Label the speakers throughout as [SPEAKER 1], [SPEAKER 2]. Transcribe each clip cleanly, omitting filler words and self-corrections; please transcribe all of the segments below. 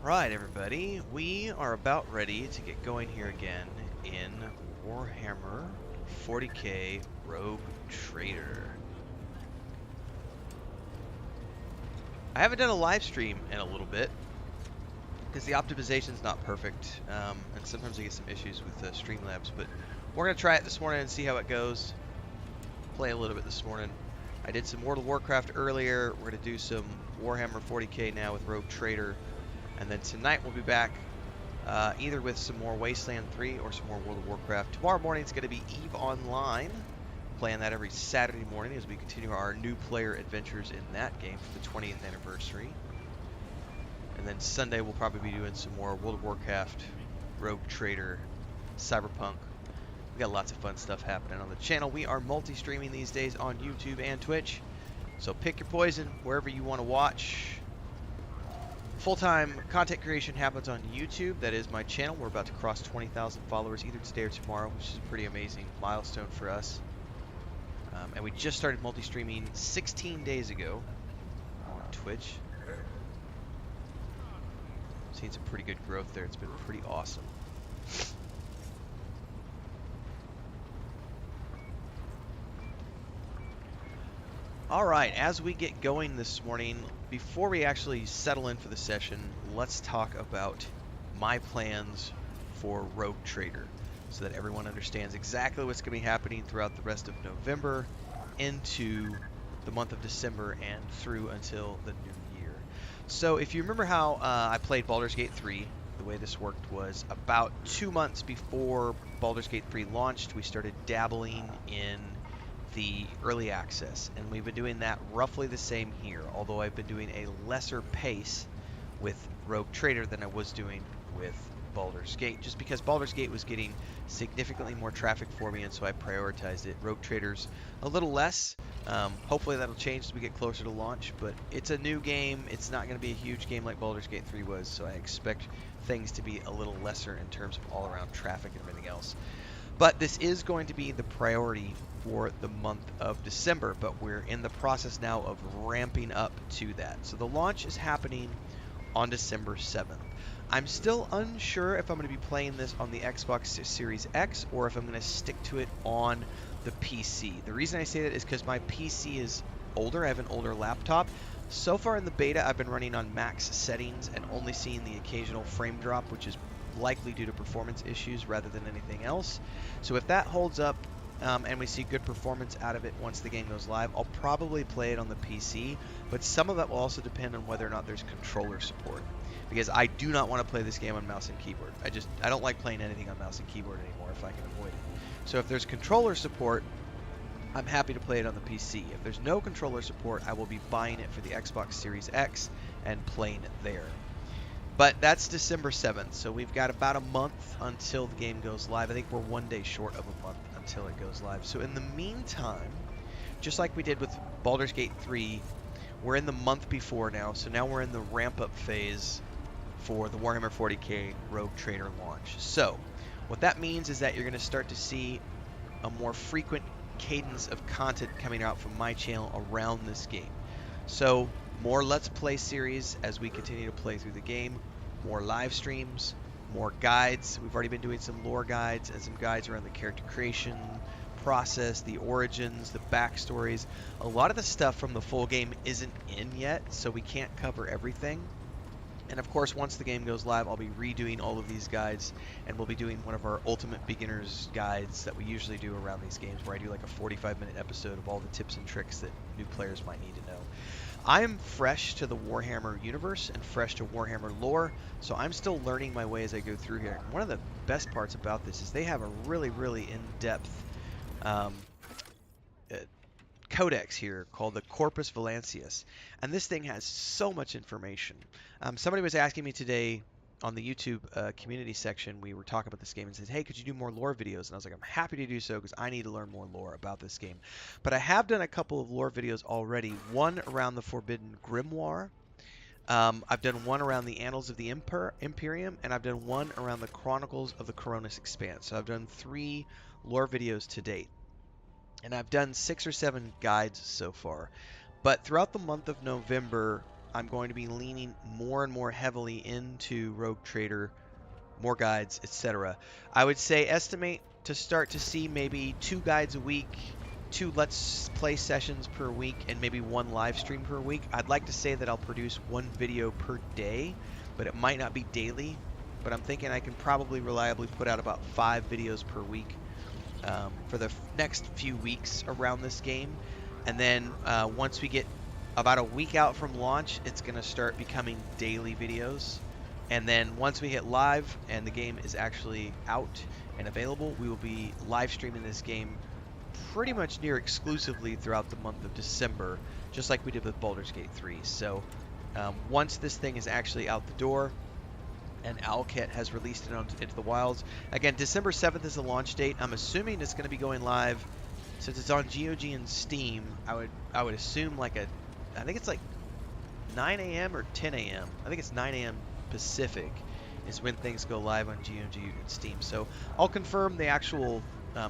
[SPEAKER 1] Alright everybody, we are about ready to get going here again in Warhammer 40k Rogue Trader. I haven't done a live stream in a little bit because the optimization's not perfect, and sometimes I get some issues with Streamlabs, but we're going to try it this morning and see how it goes. Play a little bit this morning. I did some World of Warcraft earlier. We're going to do some Warhammer 40k now with Rogue Trader. And then tonight we'll be back either with some more Wasteland 3 or some more World of Warcraft. Tomorrow morning it's going to be EVE Online. Playing that every Saturday morning as we continue our new player adventures in that game for the 20th anniversary. And then Sunday we'll probably be doing some more World of Warcraft, Rogue Trader, Cyberpunk. We got lots of fun stuff happening on the channel. We are multi-streaming these days on YouTube and Twitch. So pick your poison wherever you want to watch. Full-time content creation happens on YouTube. That is my channel. We're about to cross 20,000 followers either today or tomorrow, which is a pretty amazing milestone for us. And we just started multi-streaming 16 days ago on Twitch. Seen some pretty good growth there. It's been pretty awesome. Alright, as we get going this morning, before we actually settle in for the session, let's talk about my plans for Rogue Trader so that everyone understands exactly what's going to be happening throughout the rest of November into the month of December and through until the new year. So if you remember how I played Baldur's Gate 3, the way this worked was about 2 months before Baldur's Gate 3 launched, we started dabbling in the early access, and we've been doing that roughly the same here, although I've been doing a lesser pace with Rogue Trader than I was doing with Baldur's Gate, just because Baldur's Gate was getting significantly more traffic for me, and so I prioritized it. Rogue Trader's a little less. Hopefully that'll change as we get closer to launch, but it's a new game. It's not going to be a huge game like Baldur's Gate 3 was, so I expect things to be a little lesser in terms of all-around traffic and everything else. But this is going to be the priority for the month of December, but we're in the process now of ramping up to that. So the launch is happening on December 7th. I'm still unsure if I'm going to be playing this on the Xbox Series X or if I'm going to stick to it on the PC. The reason I say that is because my PC is older. I have an older laptop. So far in the beta, I've been running on max settings and only seeing the occasional frame drop, which is likely due to performance issues rather than anything else. So if that holds up and we see good performance out of it once the game goes live, I'll probably play it on the PC, but some of that will also depend on whether or not there's controller support, because I do not want to play this game on mouse and keyboard. I don't like playing anything on mouse and keyboard anymore if I can avoid it. So if there's controller support, I'm happy to play it on the PC. If there's no controller support, I will be buying it for the Xbox Series X and playing it there. But that's December 7th, so we've got about a month until the game goes live. I think we're 1 day short of a month until it goes live. So in the meantime, just like we did with Baldur's Gate 3, we're in the month before now, so now we're in the ramp-up phase for the Warhammer 40k Rogue Trader launch. So what that means is that you're going to start to see a more frequent cadence of content coming out from my channel around this game. So more Let's Play series as we continue to play through the game, more live streams, more guides. We've already been doing some lore guides and some guides around the character creation process, the origins, the backstories. A lot of the stuff from the full game isn't in yet, so we can't cover everything. And of course, once the game goes live, I'll be redoing all of these guides, and we'll be doing one of our Ultimate Beginners guides that we usually do around these games, where I do like a 45-minute episode of all the tips and tricks that new players might need to know. I'm fresh to the Warhammer universe and fresh to Warhammer lore, so I'm still learning my way as I go through here. And one of the best parts about this is they have a really, really in-depth codex here called the Corpus Valencius, and this thing has so much information. Somebody was asking me today on the YouTube community section, we were talking about this game and said, hey, could you do more lore videos? And I was like, I'm happy to do so because I need to learn more lore about this game. But I have done a couple of lore videos already, one around the Forbidden Grimoire. I've done one around the Annals of the Imperium, and I've done one around the Chronicles of the Coronis Expanse. So I've done 3 lore videos to date. And I've done 6 or 7 guides so far. But throughout the month of November, I'm going to be leaning more and more heavily into Rogue Trader, more guides, etc. I would say estimate to start to see maybe 2 guides a week, 2 Let's Play sessions per week, and maybe 1 live stream per week. I'd like to say that I'll produce 1 video per day, but it might not be daily. But I'm thinking I can probably reliably put out about 5 videos per week for the next few weeks around this game. And then once we get about a week out from launch, it's going to start becoming daily videos. And then once we hit live and the game is actually out and available, we will be live streaming this game pretty much near exclusively throughout the month of December, just like we did with Baldur's Gate 3. So once this thing is actually out the door and Owlcat has released it into the wilds, again, December 7th is the launch date. I'm assuming it's going to be going live since it's on GOG and Steam. I would assume I think it's like 9 a.m. or 10 a.m. I think it's 9 a.m. Pacific is when things go live on GOG and Steam. So I'll confirm the actual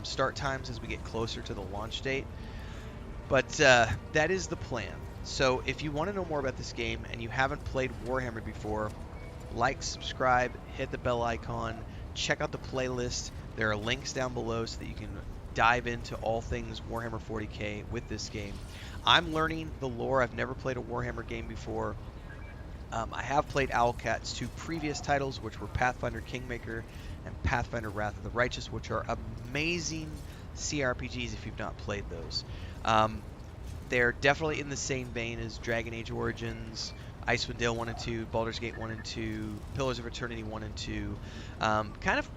[SPEAKER 1] start times as we get closer to the launch date. But that is the plan. So if you want to know more about this game and you haven't played Warhammer before, like, subscribe, hit the bell icon, check out the playlist. There are links down below so that you can dive into all things Warhammer 40k with this game. I'm learning the lore. I've never played a Warhammer game before. I have played Owlcat's 2 previous titles, which were Pathfinder Kingmaker and Pathfinder Wrath of the Righteous, which are amazing CRPGs if you've not played those. They're definitely in the same vein as Dragon Age Origins, Icewind Dale 1 and 2, Baldur's Gate 1 and 2, Pillars of Eternity 1 and 2. Kind of,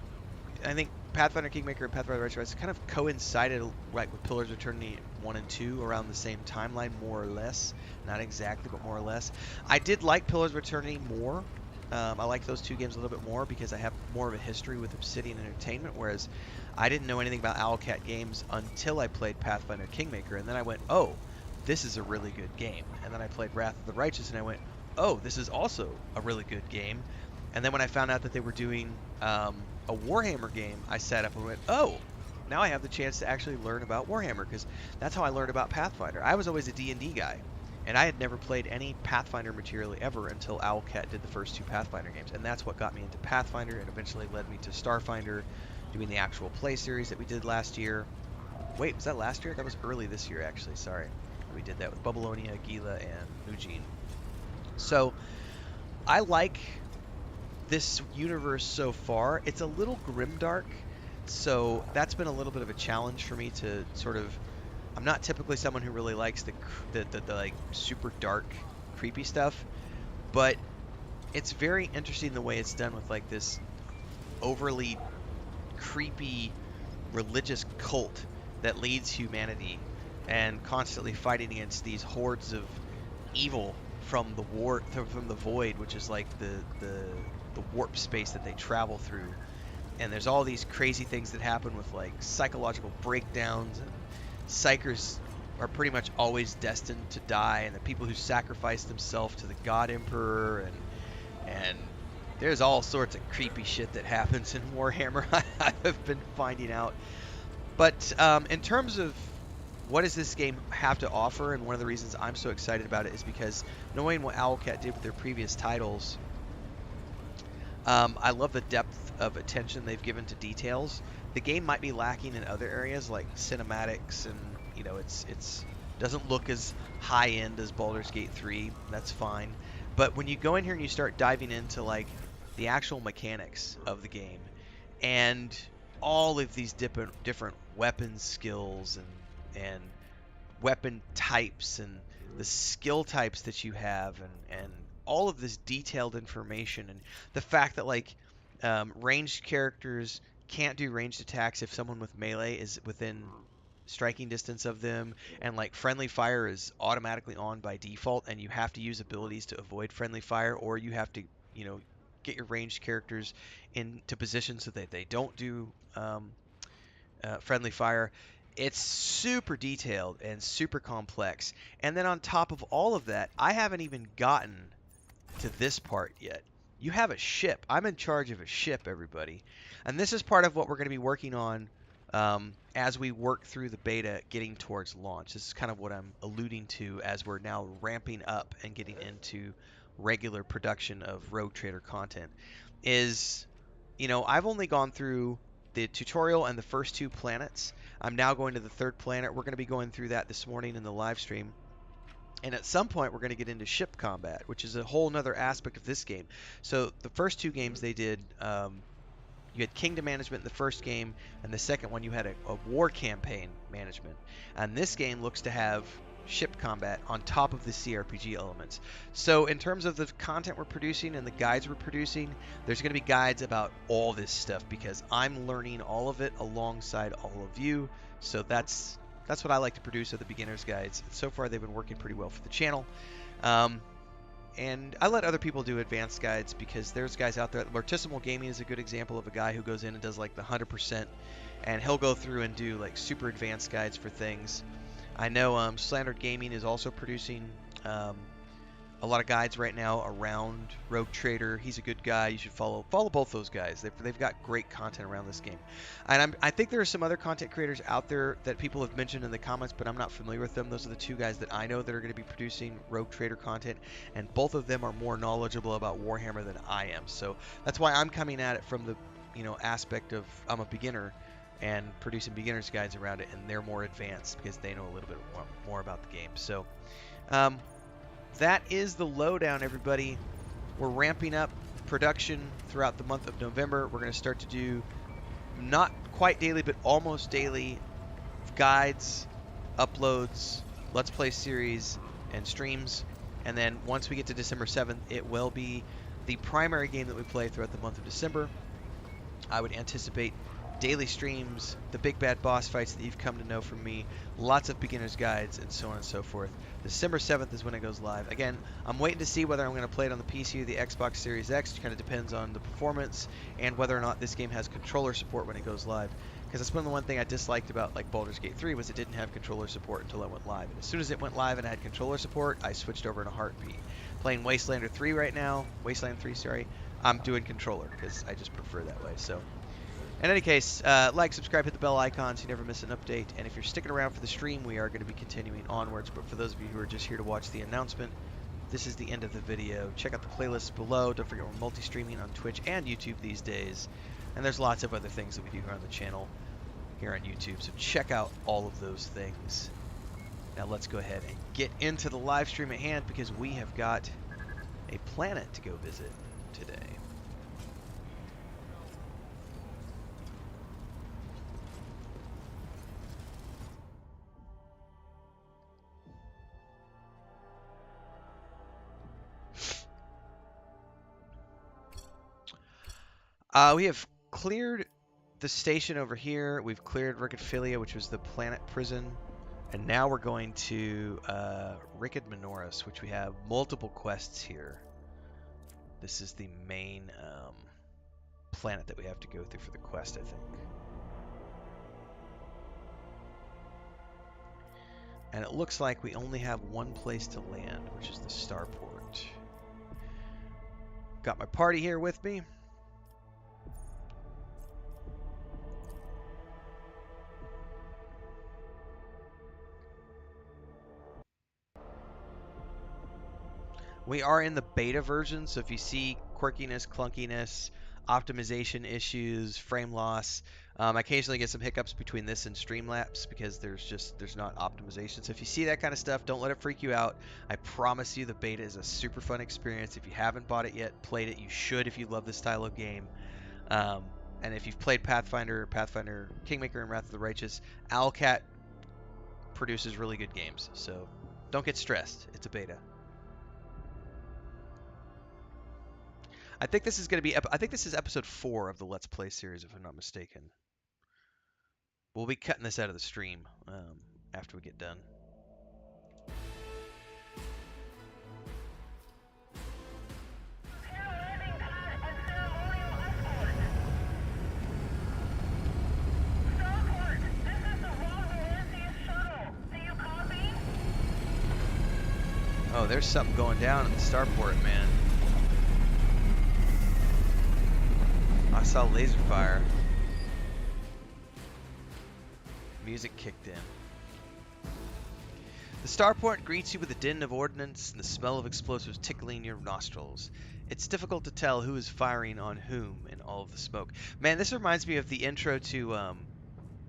[SPEAKER 1] I think Pathfinder Kingmaker and Pathfinder Righteous kind of coincided right with Pillars of Eternity 1 and 2 around the same timeline, more or less. Not exactly, but more or less. I did like Pillars of Eternity more. I like those 2 games a little bit more because I have more of a history with Obsidian Entertainment, whereas I didn't know anything about Owlcat games until I played Pathfinder Kingmaker, and then I went, oh, this is a really good game. And then I played Wrath of the Righteous, and I went, oh, this is also a really good game. And then when I found out that they were doing a Warhammer game, I sat up and went, oh, now I have the chance to actually learn about Warhammer, because that's how I learned about Pathfinder. I was always a D&D guy, and I had never played any Pathfinder material ever until Owlcat did the first 2 Pathfinder games, and that's what got me into Pathfinder and eventually led me to Starfinder, doing the actual play series that we did last year. Wait, was that last year? That was early this year, actually, sorry. We did that with Babylonia, Gila, and Mujin. So, I like this universe so far. It's a little grimdark, so that's been a little bit of a challenge for me to sort of... I'm not typically someone who really likes the like super dark, creepy stuff, but it's very interesting the way it's done with like this overly creepy religious cult that leads humanity and constantly fighting against these hordes of evil from the void, which is like the warp space that they travel through. And there's all these crazy things that happen with like psychological breakdowns, and psychers are pretty much always destined to die, and the people who sacrifice themselves to the God Emperor, and there's all sorts of creepy shit that happens in Warhammer. I've been finding out. But in terms of what does this game have to offer, and one of the reasons I'm so excited about it is because knowing what Owlcat did with their previous titles, I love the depth of attention they've given to details. The game might be lacking in other areas like cinematics, and you know, it's doesn't look as high end as Baldur's Gate 3. That's fine. But when you go in here and you start diving into like the actual mechanics of the game and all of these different weapon skills and weapon types and the skill types that you have, and all of this detailed information, and the fact that like ranged characters can't do ranged attacks if someone with melee is within striking distance of them, and like friendly fire is automatically on by default, and you have to use abilities to avoid friendly fire, or you have to, you know, get your ranged characters into positions so that they don't do friendly fire. It's super detailed and super complex. And then on top of all of that, I haven't even gotten to this part yet. You have a ship. I'm in charge of a ship, everybody. And this is part of what we're going to be working on as we work through the beta getting towards launch. This is kind of what I'm alluding to as we're now ramping up and getting into regular production of Rogue Trader content. Is, I've only gone through the tutorial and the first 2 planets. I'm now going to the 3rd planet. We're going to be going through that this morning in the live stream. And at some point, we're going to get into ship combat, which is a whole nother aspect of this game. So the first 2 games they did, you had kingdom management in the first game, and the second one you had a war campaign management. And this game looks to have ship combat on top of the CRPG elements. So in terms of the content we're producing and the guides we're producing, there's going to be guides about all this stuff because I'm learning all of it alongside all of you. So that's what I like to produce, are the beginner's guides. So far they've been working pretty well for the channel. And I let other people do advanced guides because there's guys out there. Morticimal Gaming is a good example of a guy who goes in and does like the 100%, and he'll go through and do like super advanced guides for things. I know Slandered Gaming is also producing a lot of guides right now around Rogue Trader. He's a good guy. You should follow both those guys. They've got great content around this game. And I think there are some other content creators out there that people have mentioned in the comments, but I'm not familiar with them. Those are the 2 guys that I know that are going to be producing Rogue Trader content, and both of them are more knowledgeable about Warhammer than I am. So that's why I'm coming at it from the aspect of I'm a beginner and producing beginner's guides around it, and they're more advanced because they know a little bit more about the game. So that is the lowdown, everybody. We're ramping up production throughout the month of November. We're going to start to do not quite daily, but almost daily guides, uploads, Let's Play series, and streams. And then once we get to December 7th, it will be the primary game that we play throughout the month of December. I would anticipate daily streams, the big bad boss fights that you've come to know from me, lots of beginner's guides, and so on and so forth. December 7th is when it goes live. Again, I'm waiting to see whether I'm going to play it on the PC or the Xbox Series X. It kind of depends on the performance and whether or not this game has controller support when it goes live. Because that's one thing I disliked about like Baldur's Gate 3 was it didn't have controller support until it went live. And as soon as it went live and had controller support, I switched over in a heartbeat. Playing Wasteland 3 right now, I'm doing controller because I just prefer that way. So in any case, like, subscribe, hit the bell icon so you never miss an update. And if you're sticking around for the stream, we are going to be continuing onwards. But for those of you who are just here to watch the announcement, this is the end of the video. Check out the playlists below. Don't forget we're multi-streaming on Twitch and YouTube these days. And there's lots of other things that we do here on the channel here on YouTube. So check out all of those things. Now let's go ahead and get into the live stream at hand because we have got a planet to go visit today. We have cleared the station over here. We've cleared Ricketphilia, which was the planet prison. And now we're going to Rickett Minoris, which we have multiple quests here. This is the main planet that we have to go through for the quest, I think. And it looks like we only have one place to land, which is the starport. Got my party here with me. We are in the beta version, so if you see quirkiness, clunkiness, optimization issues, frame loss, I occasionally get some hiccups between this and Streamlabs because there's not optimization. So if you see that kind of stuff, don't let it freak you out. I promise you the beta is a super fun experience. If you haven't bought it yet, played it, you should if you love this style of game. And if you've played Pathfinder, Kingmaker, and Wrath of the Righteous, Owlcat produces really good games. So don't get stressed. It's a beta. I think this is going to be. I think this is episode 4 of the Let's Play series, if I'm not mistaken. We'll be cutting this out of the stream after we get done. Oh, there's something going down in the starport, man. I saw laser fire. music kicked in. The starport greets you with a din of ordnance and the smell of explosives tickling your nostrils. It's difficult to tell who is firing on whom in all of the smoke. Man, this reminds me of the intro to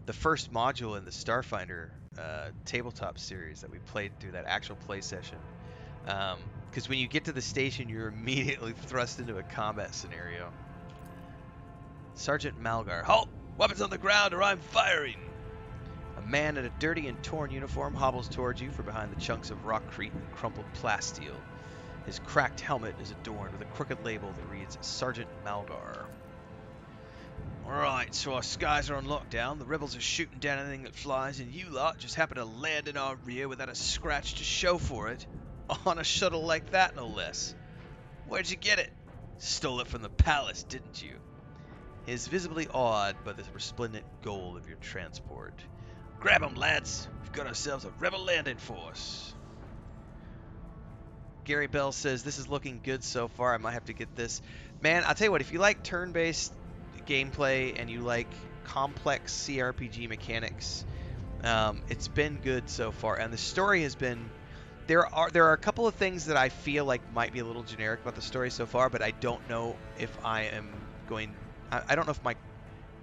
[SPEAKER 1] the first module in the Starfinder tabletop series that we played through that actual play session. Because when you get to the station, you're immediately thrust into a combat scenario. Sergeant Malgar. Halt! Weapons on the ground or I'm firing! A man in a dirty and torn uniform hobbles towards you from behind the chunks of rockcrete and crumpled plasteel. His cracked helmet is adorned with a crooked label that reads Sergeant Malgar. Alright, so our skies are on lockdown, the rebels are shooting down anything that flies, and you lot just happen to land in our rear without a scratch to show for it. On a shuttle like that, no less. Where'd you get it? Stole it from the palace, didn't you? He is visibly awed by the resplendent gold of your transport. Grab 'em, lads! We've got ourselves a rebel landing force. Gary Bell says, this is looking good so far, I might have to get this. Man, I'll tell you what, if you like turn-based gameplay and you like complex CRPG mechanics, it's been good so far. And the story has been... There are a couple of things that I feel like might be a little generic about the story so far, but I don't know if I am going... I don't know if my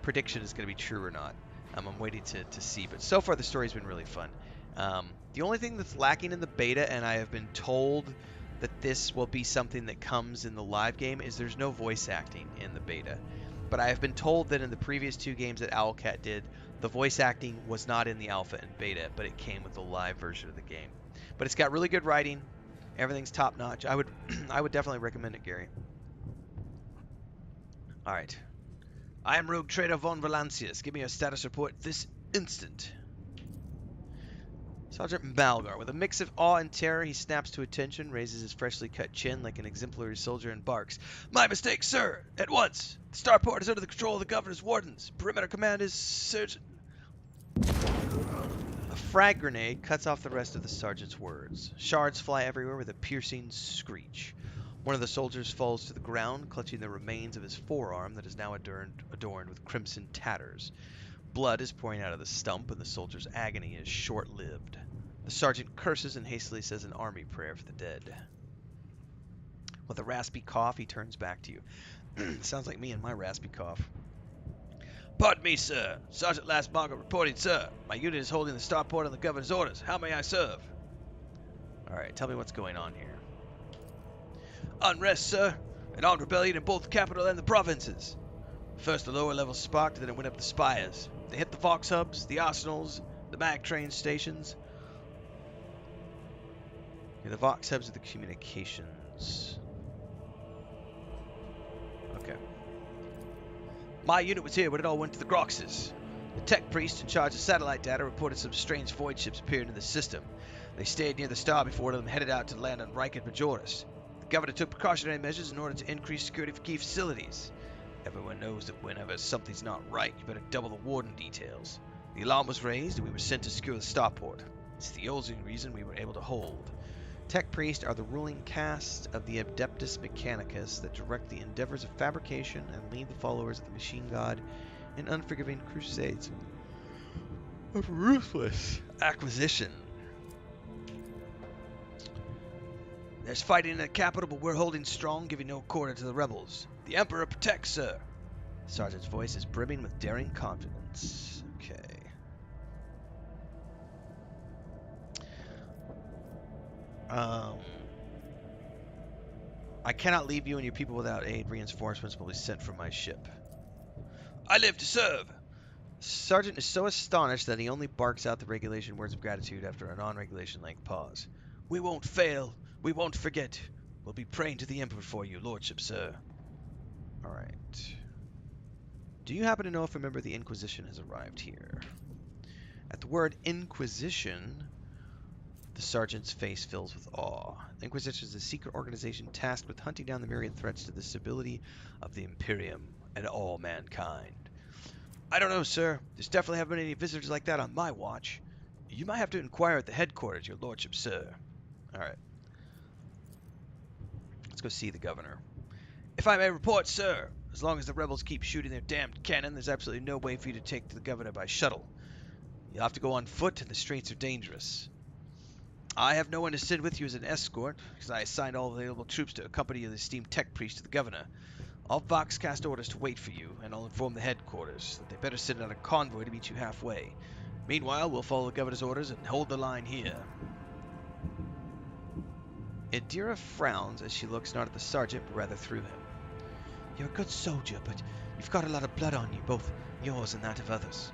[SPEAKER 1] prediction is going to be true or not. I'm waiting to see, but so far the story's been really fun. The only thing that's lacking in the beta, and I have been told that this will be something that comes in the live game, is there's no voice acting in the beta. But I have been told that in the previous 2 games that Owlcat did, the voice acting was not in the alpha and beta, but it came with the live version of the game. But it's got really good writing. Everything's top notch. I would definitely recommend it, Gary. All right. I am Rogue Trader von Valancius. Give me a status report this instant. Sergeant Malgar, with a mix of awe and terror, he snaps to attention, raises his freshly cut chin like an exemplary soldier, and barks. My mistake, sir! At once! The starport is under the control of the governor's wardens. Perimeter command is Sergeant... A frag grenade cuts off the rest of the sergeant's words. Shards fly everywhere with a piercing screech. One of the soldiers falls to the ground, clutching the remains of his forearm that is now adorned with crimson tatters. Blood is pouring out of the stump, and the soldier's agony is short-lived. The sergeant curses and hastily says an army prayer for the dead. With a raspy cough, he turns back to you. Sounds like me and my raspy cough. Pardon me, sir. Sergeant Last Margaret reporting, sir. My unit is holding the starport on the governor's orders. How may I serve? Alright, tell me what's going on here. Unrest, sir. An armed rebellion in both the capital and the provinces. First the lower levels sparked, then it went up the spires. They hit the Vox hubs, the arsenals, the mag train stations. Yeah, the Vox hubs are the communications. Okay. My unit was here when it all went to the Groxes. The tech priest in charge of satellite data reported some strange void ships appearing in the system. They stayed near the star before one of them headed out to land on Reich and Majoris. The governor took precautionary measures in order to increase security for key facilities. Everyone knows that whenever something's not right, you better double the warden details. The alarm was raised, and we were sent to secure the starport. It's the only reason we were able to hold. Tech Priests are the ruling caste of the Adeptus Mechanicus that direct the endeavors of fabrication and lead the followers of the machine god in unforgiving crusades of ruthless acquisition. There's fighting in the capital, but we're holding strong, giving no quarter to the rebels. The Emperor protects, sir. The sergeant's voice is brimming with daring confidence. Okay. I cannot leave you and your people without aid. Reinforcements will be sent from my ship. I live to serve. The sergeant is so astonished that he only barks out the regulation words of gratitude after a non-regulation length pause. We won't fail. We won't forget. We'll be praying to the Emperor for you, lordship, sir. Alright. Do you happen to know if a member of the Inquisition has arrived here? At the word Inquisition, the sergeant's face fills with awe. The Inquisition is a secret organization tasked with hunting down the myriad threats to the stability of the Imperium and all mankind. I don't know, sir. There's definitely haven't been any visitors like that on my watch. You might have to inquire at the headquarters, your lordship, sir. Alright. Let's go see the governor. If I may report, sir, as long as the rebels keep shooting their damned cannon, there's absolutely no way for you to take the governor by shuttle. You'll have to go on foot, and the streets are dangerous. I have no one to send with you as an escort, because I assigned all available troops to accompany the esteemed tech priest to the governor. I'll Voxcast orders to wait for you, and I'll inform the headquarters that they better send out a convoy to meet you halfway. Meanwhile, we'll follow the governor's orders and hold the line here. Idira frowns as she looks not at the sergeant, but rather through him. You're a good soldier, but you've got a lot of blood on you, both yours and that of others.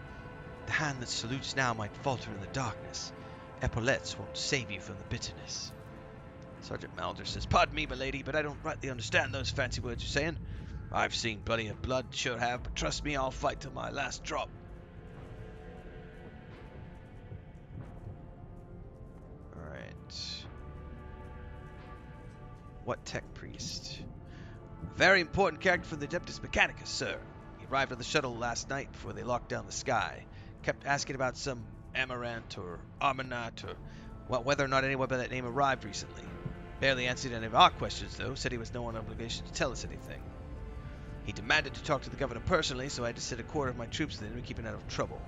[SPEAKER 1] The hand that salutes now might falter in the darkness. Epaulettes won't save you from the bitterness. Sergeant Malder says, Pardon me, milady, but I don't rightly understand those fancy words you're saying. I've seen plenty of blood, sure have, but trust me, I'll fight till my last drop. Alright. What tech priest? A very important character from the Adeptus Mechanicus, sir. He arrived on the shuttle last night before they locked down the sky. Kept asking about some Amarant or Armanat or whether or not anyone by that name arrived recently. Barely answered any of our questions, though. Said he was no obligation to tell us anything. He demanded to talk to the governor personally, so I had to send a quarter of my troops with him to keep him out of trouble.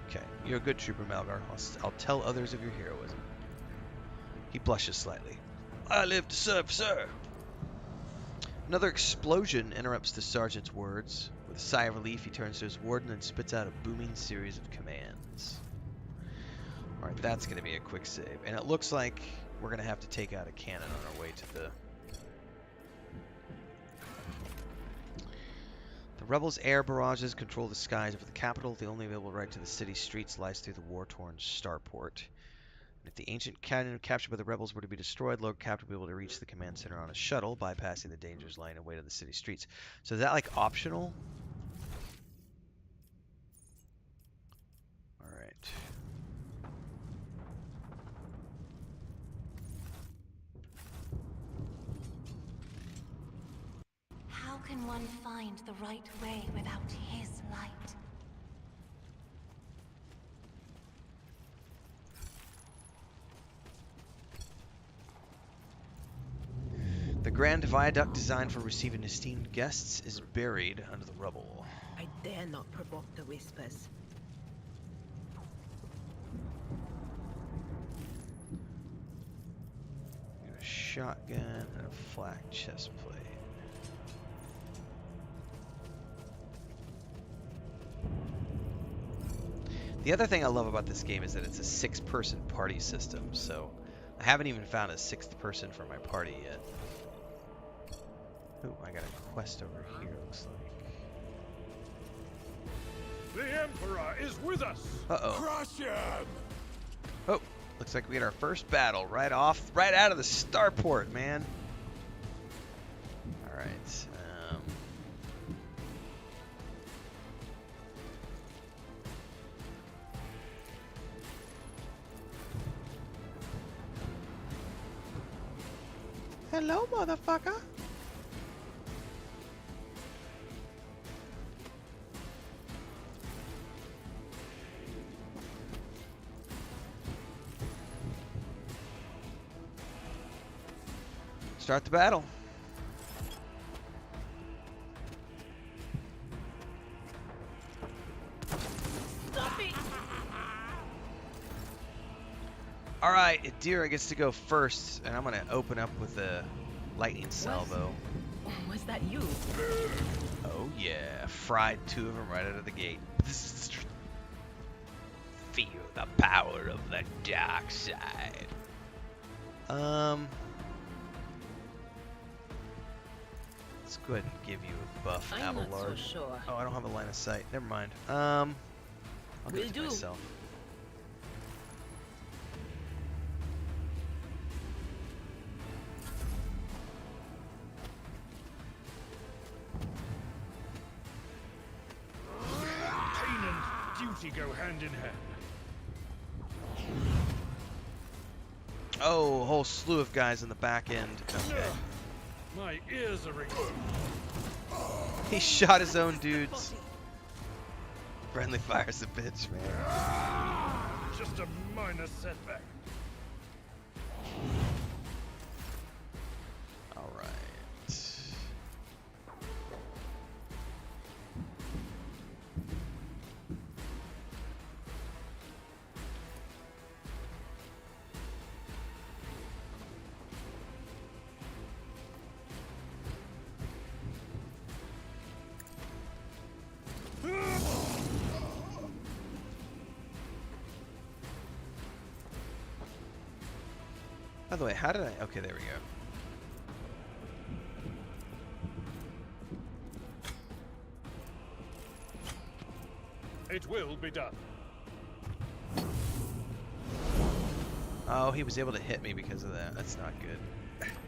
[SPEAKER 1] Okay, you're a good trooper, Malgar. I'll tell others of your heroism. He blushes slightly. I live to serve, sir. Another explosion interrupts the sergeant's words. With a sigh of relief, he turns to his warden and spits out a booming series of commands. Alright, that's going to be a quick save. And it looks like we're going to have to take out a cannon on our way to the... The rebels' air barrages control the skies over the capital. The only available right to the city streets lies through the war-torn starport. If the ancient cannon captured by the rebels were to be destroyed, Lord Captain would be able to reach the command center on a shuttle, bypassing the dangerous line and way to the city streets. So is that like optional? Alright.
[SPEAKER 2] How can one find the right way without his light?
[SPEAKER 1] The grand viaduct designed for receiving esteemed guests is buried under the rubble.
[SPEAKER 3] I dare not provoke the whispers.
[SPEAKER 1] Got a shotgun and a flak chest plate. The other thing I love about this game is that it's a 6-person party system, so I haven't even found a 6th person for my party yet. Oh, I got a quest over here, looks like.
[SPEAKER 4] The Emperor is with us!
[SPEAKER 1] Uh-oh.
[SPEAKER 4] Crush him!
[SPEAKER 1] Oh, looks like we had our first battle right out of the starport, man. Alright, Hello, motherfucker! Start the battle.
[SPEAKER 3] Stop it!
[SPEAKER 1] Alright, Idira gets to go first, and I'm going to open up with a lightning salvo.
[SPEAKER 3] Was that you?
[SPEAKER 1] Oh yeah, fried 2 of them right out of the gate. Feel the power of the dark side. Let's go ahead and give you a buff,
[SPEAKER 3] I'm not
[SPEAKER 1] Abelard.
[SPEAKER 3] so sure.
[SPEAKER 1] Oh, I don't have a line of sight. Never mind. I'll give it to
[SPEAKER 3] Will do.
[SPEAKER 1] myself.
[SPEAKER 4] Pain and duty go hand in hand.
[SPEAKER 1] Oh, a whole slew of guys in the back end. Okay.
[SPEAKER 4] My ears are ringing.
[SPEAKER 1] He shot his own dudes. Friendly fire's a bitch, man.
[SPEAKER 4] Just a minor setback.
[SPEAKER 1] Alright. the way, how did I... Okay, there we go.
[SPEAKER 4] It will be done.
[SPEAKER 1] Oh, he was able to hit me because of that. That's not good.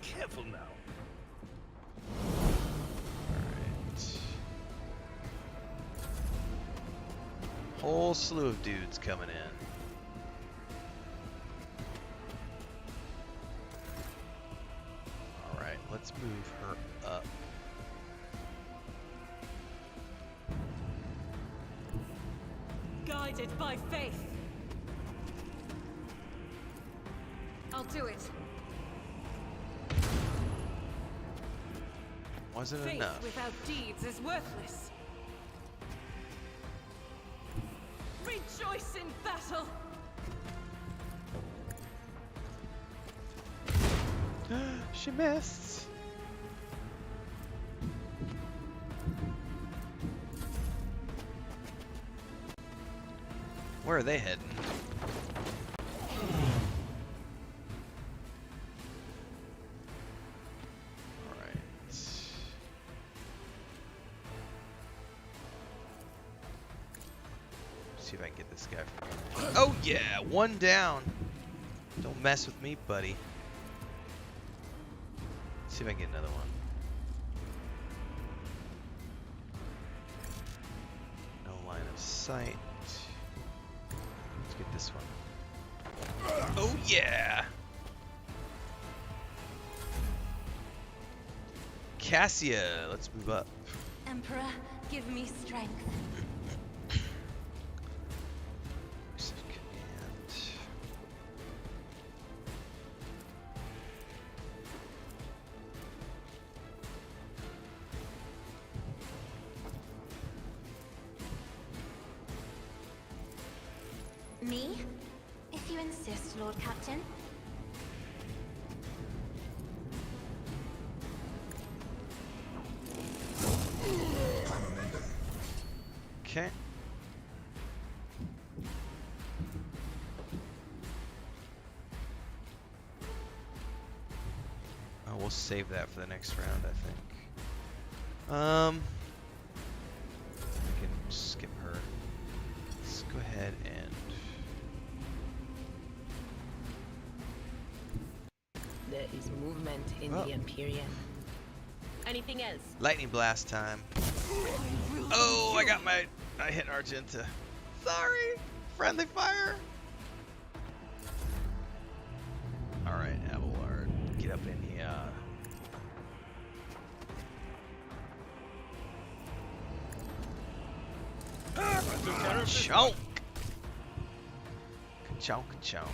[SPEAKER 4] Careful now.
[SPEAKER 1] Alright. Whole slew of dudes coming in. Alright, let's move her up.
[SPEAKER 3] Guided by faith.
[SPEAKER 2] I'll do it.
[SPEAKER 1] Wasn't
[SPEAKER 3] Faith
[SPEAKER 1] enough.
[SPEAKER 3] without deeds is worthless. Rejoice in battle.
[SPEAKER 1] She missed. Where are they heading? Alright. See if I can get this guy from here. Oh yeah, one down. Don't mess with me, buddy. See if I can get another one. No line of sight. Let's get this one. Oh yeah! Cassia, let's move up.
[SPEAKER 2] Emperor, give me strength.
[SPEAKER 1] Voice of command.
[SPEAKER 2] Me? If you insist, Lord Captain.
[SPEAKER 1] Okay. Oh, we'll save that for the next round, I think. I can skip her. Let's go ahead and...
[SPEAKER 3] There is movement in
[SPEAKER 1] Oh.
[SPEAKER 3] the Empyrean. Anything else?
[SPEAKER 1] Lightning blast time. Oh, I got my... I hit Argenta. Sorry! Friendly fire! Alright, Abelard. Get up in here. Ka-chonk! Ka-chonk, ka-chonk.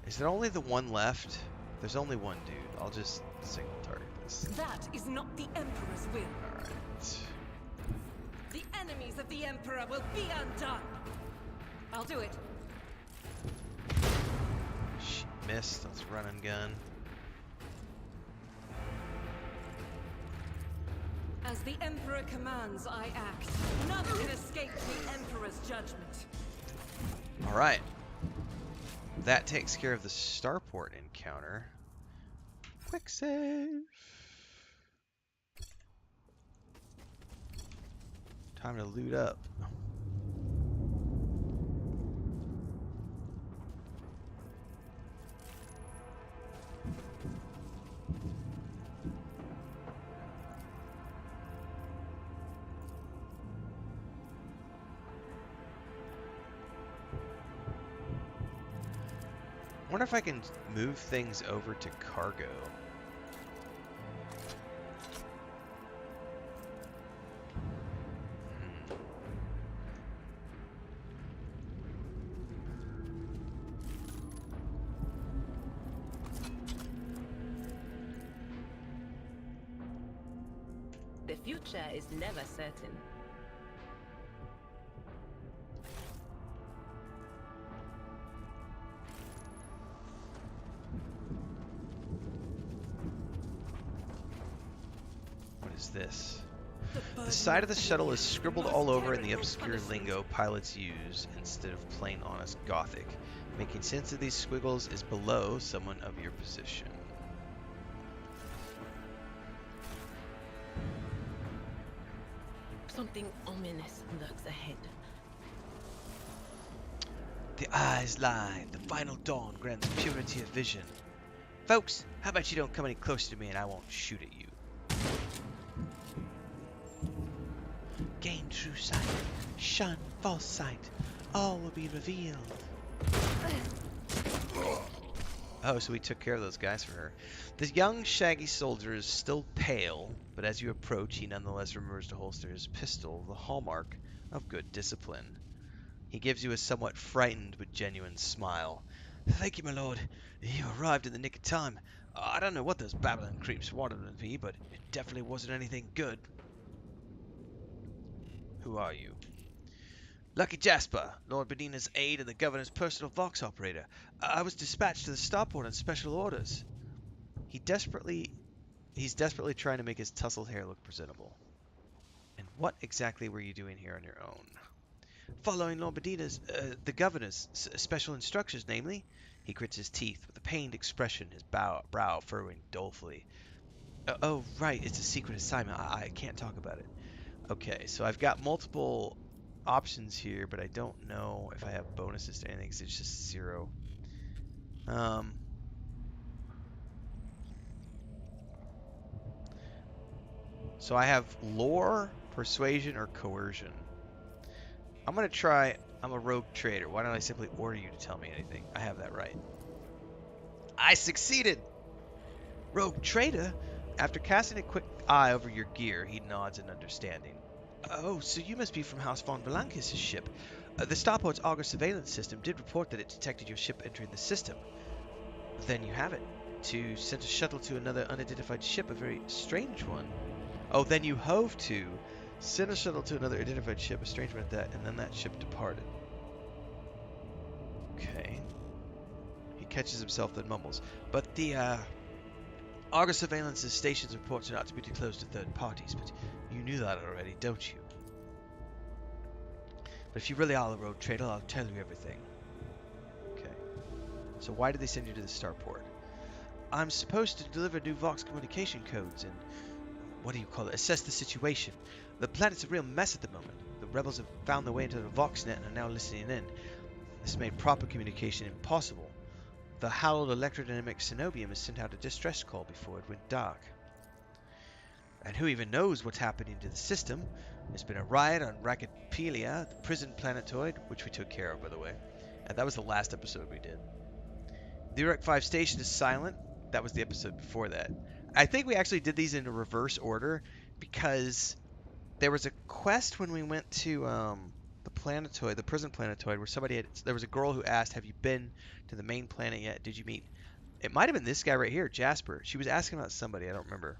[SPEAKER 1] Is there only the one left? There's only one dude. I'll just single target this.
[SPEAKER 3] That is not the Emperor's will.
[SPEAKER 1] Alright.
[SPEAKER 3] The enemies of the Emperor will be undone. I'll do it.
[SPEAKER 1] She missed. Let's run and gun.
[SPEAKER 3] As the Emperor commands, I act. None can escape the Emperor's judgment.
[SPEAKER 1] Alright. That takes care of the starport encounter. Quick save. Time to loot up. I wonder if I can move things over to cargo.
[SPEAKER 3] The future is never certain.
[SPEAKER 1] is this?
[SPEAKER 3] The
[SPEAKER 1] The side of the
[SPEAKER 3] burden
[SPEAKER 1] shuttle is
[SPEAKER 3] fear,
[SPEAKER 1] scribbled
[SPEAKER 3] most
[SPEAKER 1] all over in the
[SPEAKER 3] terrible
[SPEAKER 1] obscure
[SPEAKER 3] punishment.
[SPEAKER 1] lingo pilots use instead of plain honest Gothic. Making sense of these squiggles is below someone of your position.
[SPEAKER 5] Something ominous lurks ahead.
[SPEAKER 1] The eyes lie. The final dawn grants purity of vision. Folks, how about you don't come any closer to me and I won't shoot at you? Gain true sight. Shun false sight. All will be revealed. Oh, so we took care of those guys for her. The young, shaggy soldier is still pale, but as you approach, he nonetheless remembers to holster his pistol, the hallmark of good discipline. He gives you a somewhat frightened but genuine smile. Thank you, my lord. You arrived in the nick of time. I don't know what those babbling creeps wanted with me, but it definitely wasn't anything good. Who are you? Lucky Jasper, Lord Bedina's aide and the governor's personal Vox operator. I was dispatched to the starport on special orders. He's desperately trying to make his tousled hair look presentable. And what exactly were you doing here on your own? Following Lord Bedina's, the governor's special instructions, namely. He grits his teeth with a pained expression, his brow furrowing dolefully. Oh, right, it's a secret assignment. I can't talk about it. Okay, so I've got multiple options here, but I don't know if I have bonuses to anything because it's just 0. So I have lore, persuasion, or coercion. I'm going to try, I'm a rogue trader. Why don't I simply order you to tell me anything? I have that right. I succeeded! Rogue trader? After casting a quick eye over your gear, he nods in understanding. Oh, so you must be from House von Blancus' ship. The starport's auger surveillance system did report that it detected your ship entering the system. Then you have it. To send a shuttle to another unidentified ship, a very strange one. Oh, then you hove to. Send a shuttle to another identified ship, a strange one at that, and then that ship departed. Okay. He catches himself, then mumbles. But the, Auger Surveillance's station's reports are not to be disclosed to third parties, but you knew that already, don't you? But if you really are a road trader, I'll tell you everything. Okay. So why did they send you to the starport? I'm supposed to deliver new Vox communication codes and, what do you call it, assess the situation. The planet's a real mess at the moment. The rebels have found their way into the VoxNet and are now listening in. This made proper communication impossible. The hallowed electrodynamic Cenobium has sent out a distress call before it went dark. And who even knows what's happening to the system? There's been a riot on Racketpelia, the prison planetoid, which we took care of, by the way. And that was the last episode we did. The Urek 5 station is silent. That was the episode before that. I think we actually did these in a reverse order because there was a quest when we went to the planetoid, the prison planetoid, where there was a girl who asked, have you been to the main planet yet? Did you meet? It might have been this guy right here, Jasper. She was asking about somebody. I don't remember.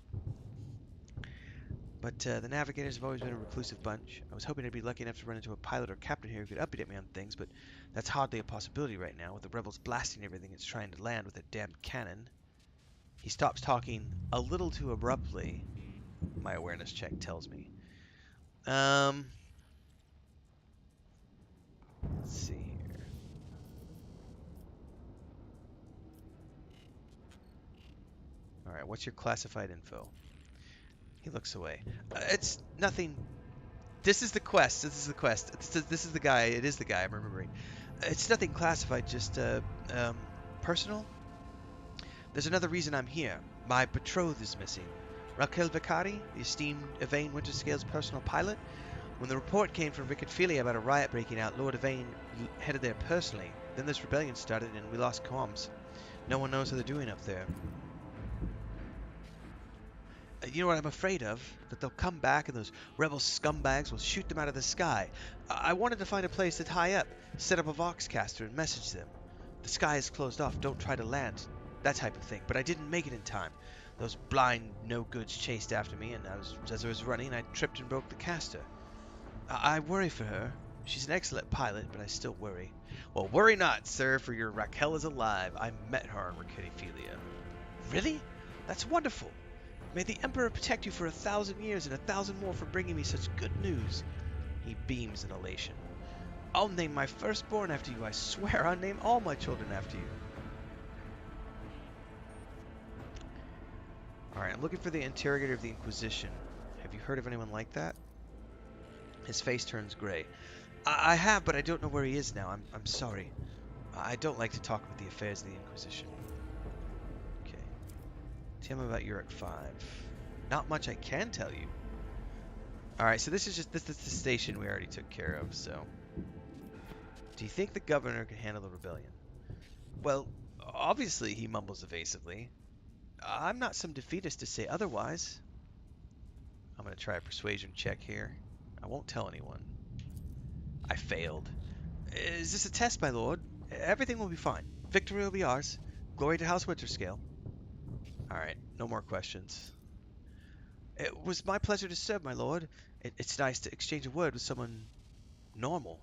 [SPEAKER 1] But the navigators have always been a reclusive bunch. I was hoping I'd be lucky enough to run into a pilot or captain here who could update me on things, but that's hardly a possibility right now, with the rebels blasting everything it's trying to land with a damn cannon. He stops talking a little too abruptly, my awareness check tells me. Let's see here. Alright, what's your classified info? He looks away. It's nothing. This is the quest. This is the quest. This is the guy. It is the guy, I'm remembering. It's nothing classified, just personal. There's another reason I'm here. My betrothed is missing. Raquel Vicari, the esteemed Yvain Winterscale's personal pilot. When the report came from Racketpelia about a riot breaking out, Lord Yvain headed there personally. Then this rebellion started and we lost comms. No one knows how they're doing up there. You know what I'm afraid of? That they'll come back and those rebel scumbags will shoot them out of the sky. I wanted to find a place that's high up, set up a Voxcaster and message them. The sky is closed off, don't try to land. That type of thing, but I didn't make it in time. Those blind no-goods chased after me, and as I was running, I tripped and broke the caster. I worry for her. She's an excellent pilot, but I still worry. Well, worry not, sir, for your Raquel is alive. I met her on Racketpelia. Really? That's wonderful. May the Emperor protect you for 1,000 years and 1,000 more for bringing me such good news. He beams in elation. I'll name my firstborn after you. I swear I'll name all my children after you. Alright, I'm looking for the interrogator of the Inquisition. Have you heard of anyone like that? His face turns gray. I have, but I don't know where he is now. I'm sorry. I don't like to talk about the affairs of the Inquisition. Okay. Tell me about Uruk 5. Not much I can tell you. Alright, so this is the station we already took care of, so. Do you think the governor can handle the rebellion? Well, obviously, he mumbles evasively. I'm not some defeatist to say otherwise. I'm going to try a persuasion check here. I won't tell anyone. I failed. Is this a test, my lord? Everything will be fine. Victory will be ours. Glory to House Winterscale. Alright, no more questions. It was my pleasure to serve, my lord. It's nice to exchange a word with someone normal.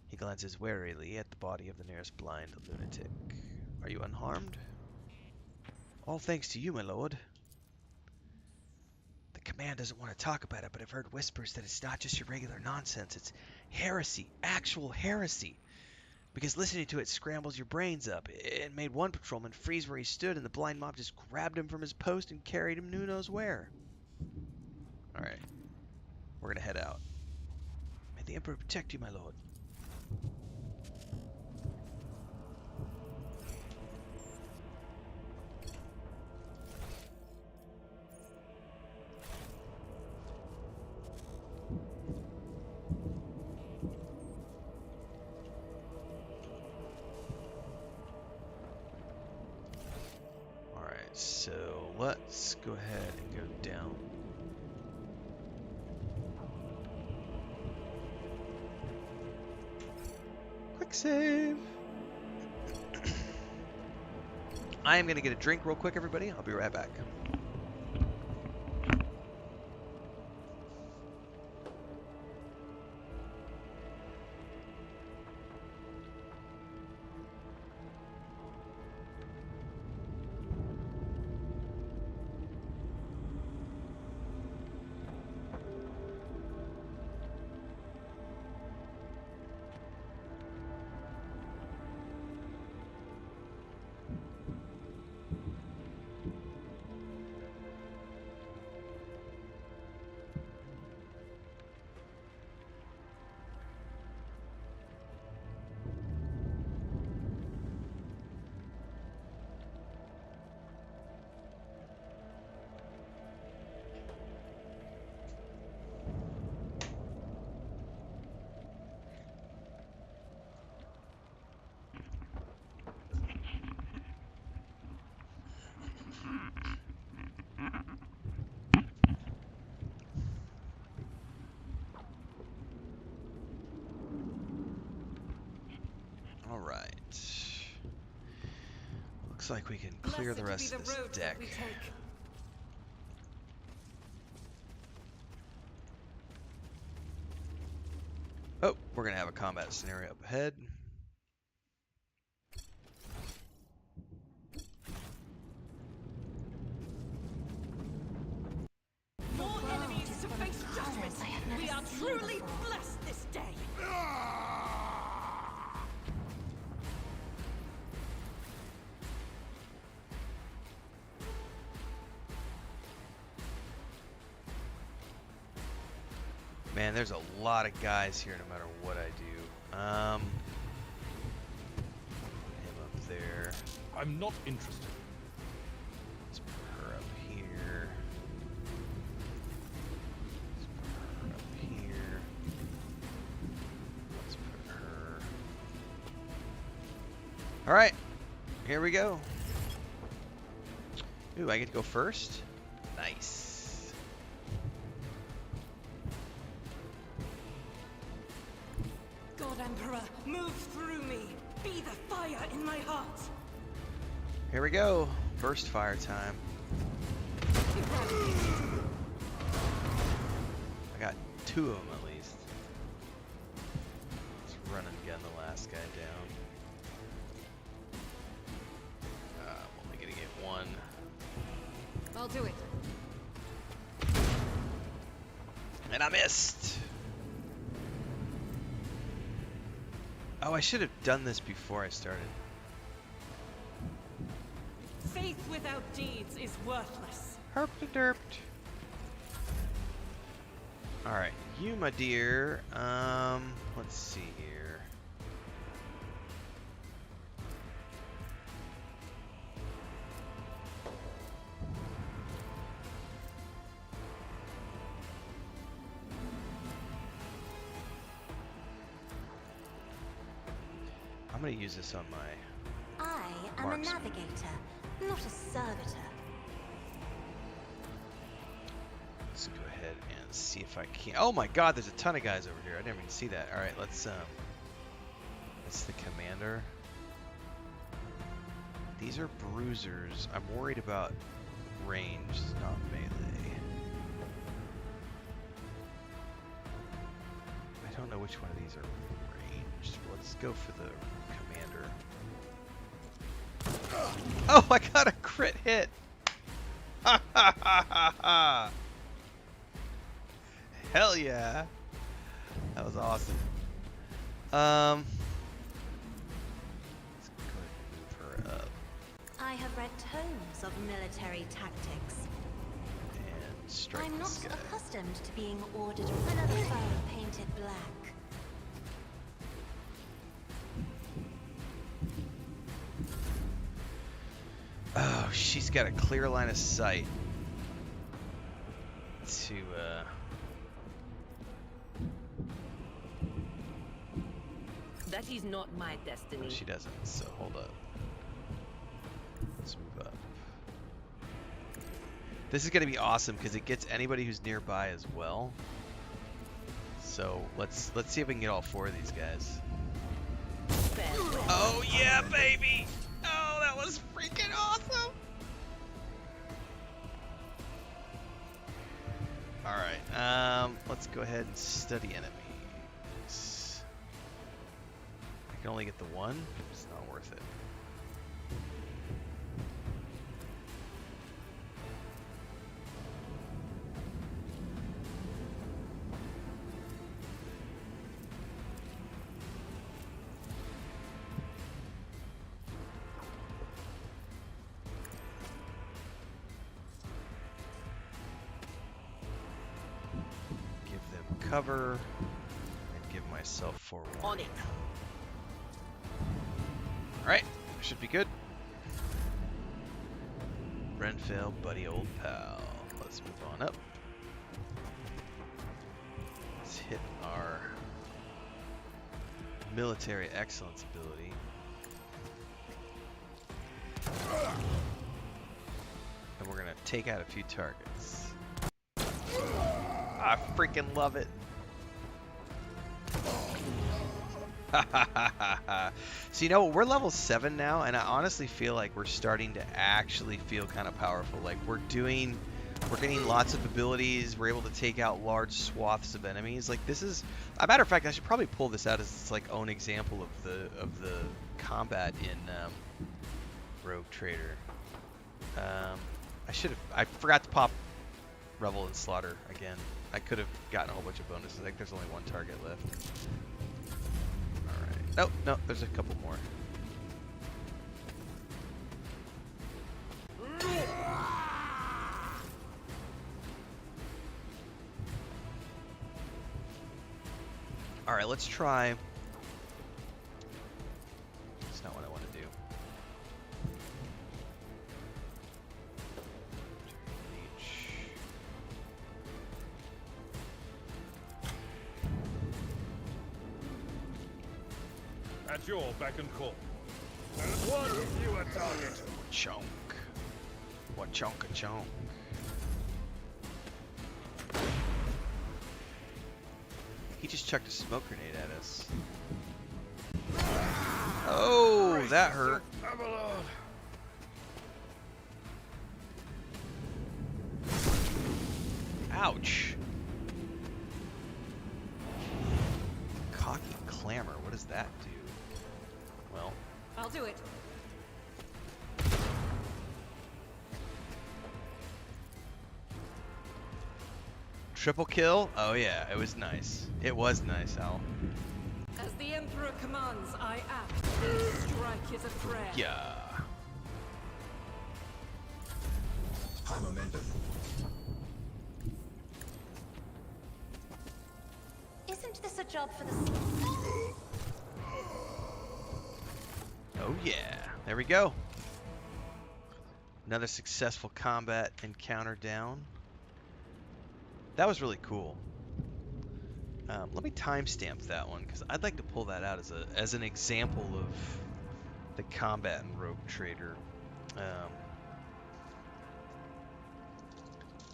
[SPEAKER 1] He glances warily at the body of the nearest blind lunatic. Are you unharmed? All thanks to you, my lord. The command doesn't want to talk about it, but I've heard whispers that it's not just your regular nonsense. It's heresy. Actual heresy. Because listening to it scrambles your brains up. It made one patrolman freeze where he stood, and the blind mob just grabbed him from his post and carried him who knows where. Alright. We're gonna head out. May the Emperor protect you, my lord. Alright, so let's go ahead and go down. Quick save. I am going to get a drink real quick, everybody. I'll be right back. Alright. Looks like we can clear the rest of this deck. Oh, we're going to have a combat scenario up ahead.
[SPEAKER 3] More enemies to face judgment. We are truly blessed this day.
[SPEAKER 1] Man, there's a lot of guys here no matter what I do. Put him up there.
[SPEAKER 4] I'm not interested.
[SPEAKER 1] Let's put her up here. Let's put her up here. Let's put her. Alright, here we go. Ooh, I get to go first? Nice.
[SPEAKER 3] God Emperor, move through me. Be the fire in my heart.
[SPEAKER 1] Here we go. Burst fire time. I got 2 of them at least. Let's run and gun the last guy down. I'm only gonna get 1.
[SPEAKER 3] I'll do it.
[SPEAKER 1] And I missed. Oh, I should have done this before I started.
[SPEAKER 3] Faith without deeds is worthless.
[SPEAKER 1] Herp-de-derped. Alright, you, my dear. Let's see here. I'm gonna use this on my
[SPEAKER 2] I am
[SPEAKER 1] Marks.
[SPEAKER 2] a navigator, not a servitor.
[SPEAKER 1] Let's go ahead and see if I can. Oh my god, there's a ton of guys over here. I didn't even see that. Alright, let's that's the commander. These are bruisers. I'm worried about range, not melee. I don't know which one of these are ranged. Let's go for the commander. Oh, I got a crit hit! Ha ha ha ha ha! Hell yeah! That was awesome. Let's go ahead and move her up
[SPEAKER 2] I have read tomes of military tactics.
[SPEAKER 1] and strike
[SPEAKER 2] I'm not
[SPEAKER 1] this guy.
[SPEAKER 2] accustomed to being ordered another foe painted black.
[SPEAKER 1] Oh, she's got a clear line of sight to
[SPEAKER 5] That is not my
[SPEAKER 1] no,
[SPEAKER 5] destiny.
[SPEAKER 1] she doesn't, so hold up. Let's move up. This is gonna be awesome because it gets anybody who's nearby as well. So let's see if we can get all four of these guys.
[SPEAKER 5] Farewell.
[SPEAKER 1] Oh yeah, baby! Oh, that was freaking awesome! Alright, let's go ahead and study enemies. I can only get the one? It's not worth it. Give them cover and give myself forewarning.
[SPEAKER 5] On it.
[SPEAKER 1] Alright, should be good. Renfail, buddy old pal. Let's move on up. Let's hit our military excellence ability. And we're gonna take out a few targets. I freaking love it. So you know what, we're level 7 now, and I honestly feel like we're starting to actually feel kind of powerful. Like we're getting lots of abilities. We're able to take out large swaths of enemies. Like this is, a matter of fact, I should probably pull this out as its like own example of the combat in Rogue Trader. I forgot to pop Revel and Slaughter again. I could have gotten a whole bunch of bonuses. I think there's only one target left. Alright. No, there's a couple more. Alright, let's try. That's not what I want to do.
[SPEAKER 4] At your beck and call. And one fewer target.
[SPEAKER 1] Chunk. What chunk a chunk? He just chucked a smoke grenade at us. Oh, that hurt.
[SPEAKER 4] Avalon.
[SPEAKER 1] Ouch. Cocky clamor. What does that do? Well,
[SPEAKER 3] I'll do it.
[SPEAKER 1] triple kill? Oh yeah, it was nice. It was nice, Al.
[SPEAKER 3] As the Emperor commands, I act. Each strike is a prayer.
[SPEAKER 1] Yeah.
[SPEAKER 6] High momentum.
[SPEAKER 2] Isn't this a job for the...
[SPEAKER 1] Oh yeah. There we go. Another successful combat encounter down. That was really cool. Let me timestamp that one because I'd like to pull that out as an example of the combat in Rogue Trader.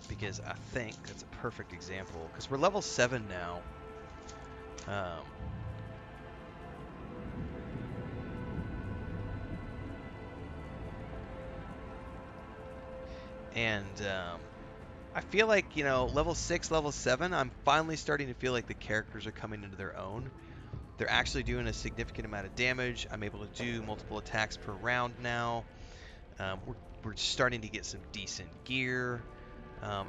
[SPEAKER 1] Because I think that's a perfect example. Because we're level 7 now. I feel like, you know, level 6, level 7, I'm finally starting to feel like the characters are coming into their own. They're actually doing a significant amount of damage. I'm able to do multiple attacks per round now. We're starting to get some decent gear.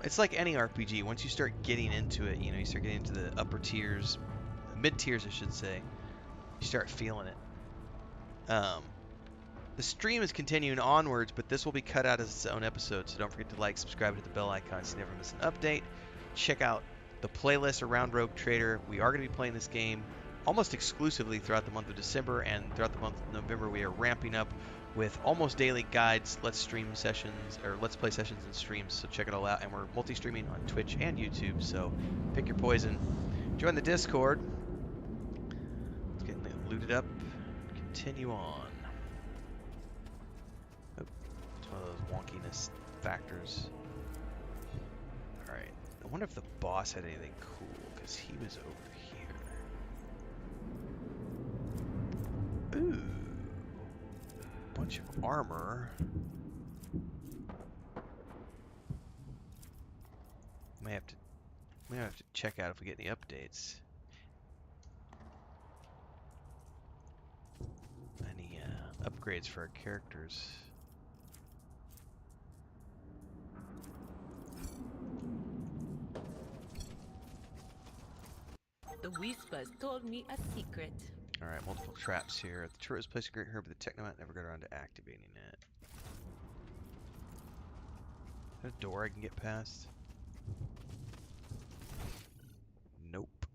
[SPEAKER 1] It's like any RPG. Once you start getting into it, you know, you start getting into the upper tiers, mid tiers, I should say, you start feeling it. The stream is continuing onwards, but this will be cut out as its own episode, so don't forget to like, subscribe, hit the bell icon so you never miss an update. Check out the playlist around Rogue Trader. We are going to be playing this game almost exclusively throughout the month of December, and throughout the month of November we are ramping up with almost daily guides, let's play sessions and streams, so check it all out. And we're multi-streaming on Twitch and YouTube, so pick your poison. Join the Discord. Let's get looted up. Continue on. Oh, it's one of those wonkiness factors. Alright, I wonder if the boss had anything cool, because he was over here. Ooh. Bunch of armor. May have to check out if we get any updates. Any upgrades for our characters.
[SPEAKER 5] The whispers told me a secret.
[SPEAKER 1] Alright, multiple traps here. The turret was placed in Great Herb, but the Technomat never got around to activating it. Is there a door I can get past? Nope.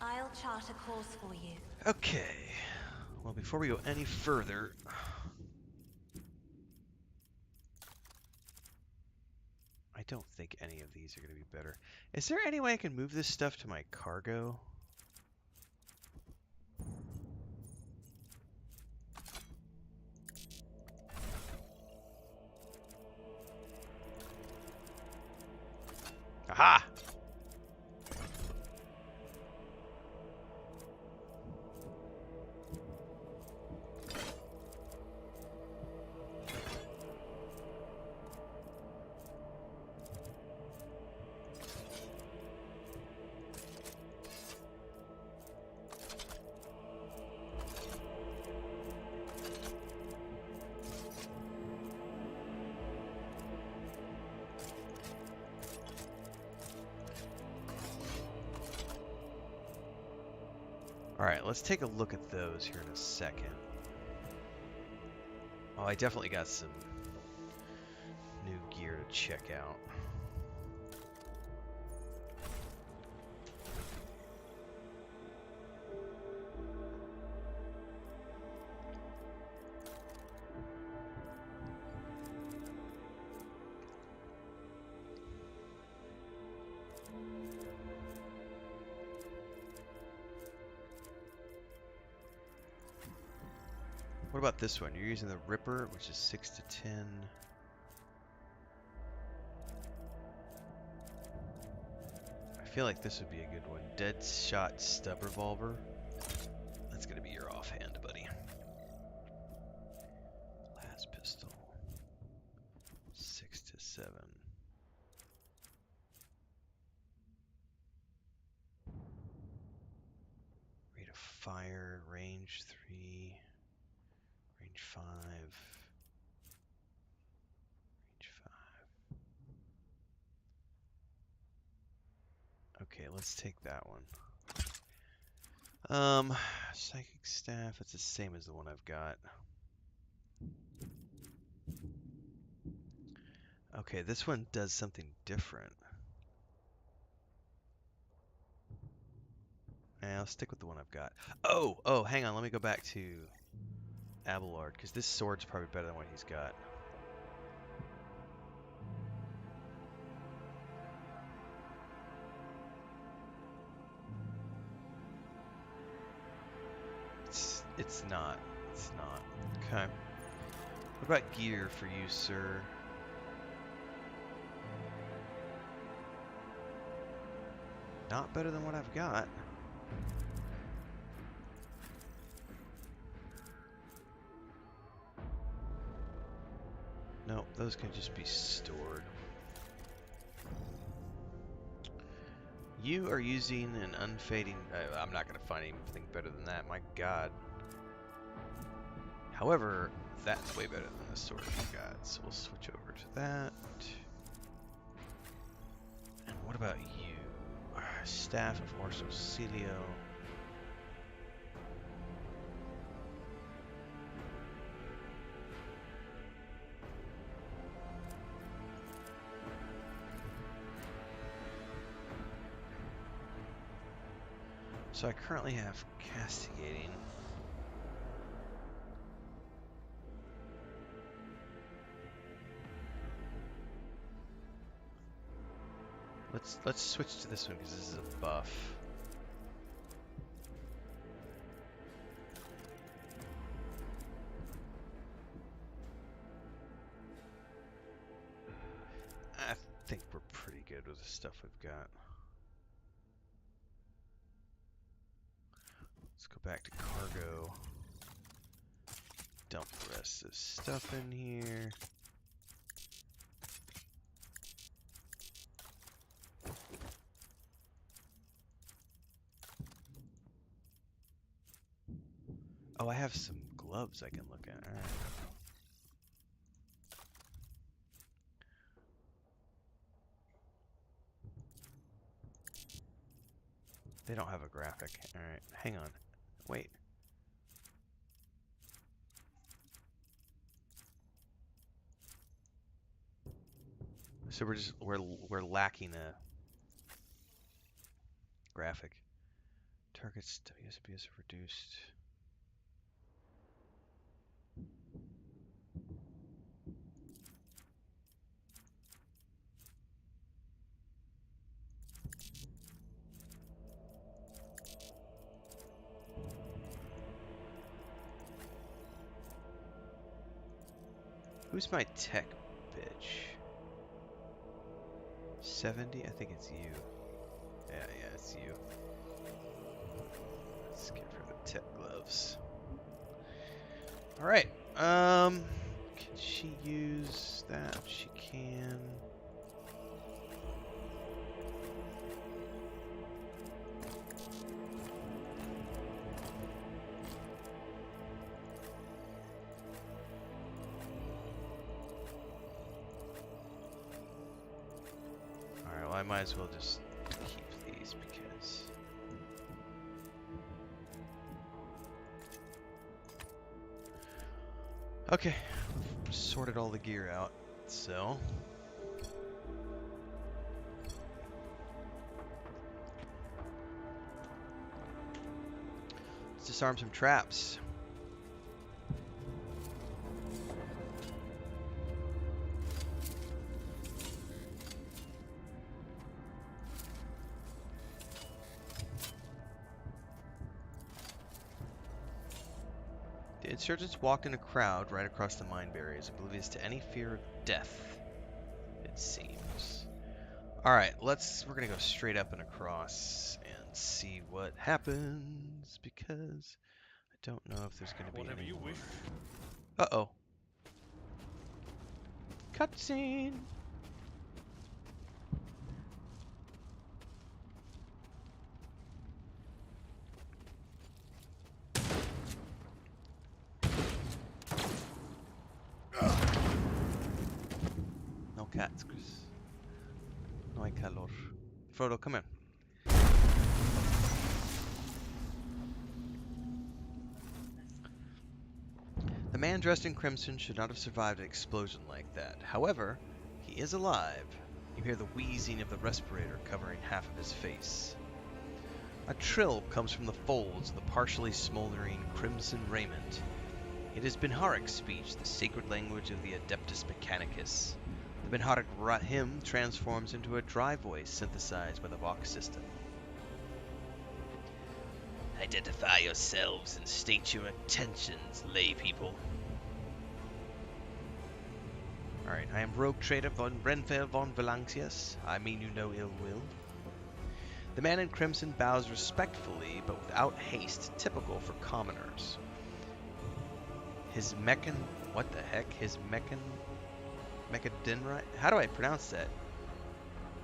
[SPEAKER 2] I'll chart a course for you.
[SPEAKER 1] Okay. Well, before we go any further, I don't think any of these are going to be better. Is there any way I can move this stuff to my cargo? Aha! Alright, let's take a look at those here in a second. Oh, I definitely got some new gear to check out. What about this one? You're using the Ripper, which is 6 to 10. I feel like this would be a good one. Dead Shot Stub Revolver. That's going to be your offhand, buddy. Last pistol. 6 to 7. Rate of fire, range 3. Range 5. Okay, let's take that one. Psychic staff, it's the same as the one I've got. Okay, this one does something different. I'll stick with the one I've got. Oh, hang on, let me go back to Abelard, because this sword's probably better than what he's got. It's not. It's not. Okay. What about gear for you, sir? Not better than what I've got. Nope, those can just be stored. You are using an unfading... I'm not going to find anything better than that, my god. However, that's way better than the sword I've got, so we'll switch over to that. And what about you? Staff of Orso Celio. So I currently have castigating. Let's switch to this one because this is a buff. I think we're pretty good with the stuff we've got. Let's go back to cargo. Dump the rest of this stuff in here. Oh, I have some gloves I can look at. All right. They don't have a graphic. All right, hang on. Wait. So we're lacking a graphic. Targets WSBS reduced. Who's my tech bitch? 70? I think it's you. Yeah, it's you. Let's give her the tech gloves. Alright. Can she use that? She can. I might as well just keep these because okay, we've sorted all the gear out, so let's disarm some traps. Insurgents walk in a crowd right across the mine barriers, oblivious to any fear of death, it seems. Alright, we're gonna go straight up and across and see what happens, because I don't know if there's gonna be
[SPEAKER 4] Whatever
[SPEAKER 1] any
[SPEAKER 4] you
[SPEAKER 1] more.
[SPEAKER 4] wish.
[SPEAKER 1] Uh-oh. Cutscene! No cats, Chris. No hay calor. Frodo, come in. man dressed in crimson should not have survived an explosion like that. However, he is alive. You hear the wheezing of the respirator covering half of his face. A trill comes from the folds of the partially smoldering crimson raiment. It is Benharic speech, the sacred language of the Adeptus Mechanicus. The Benharic hymn transforms into a dry voice synthesized by the Vox system. Identify yourselves and state your intentions, lay people. Alright, I am Rogue Trader von Renfail von Valancius. I mean you no ill will. The man in crimson bows respectfully, but without haste, typical for commoners. His what the heck? His mechadendrite? How do I pronounce that?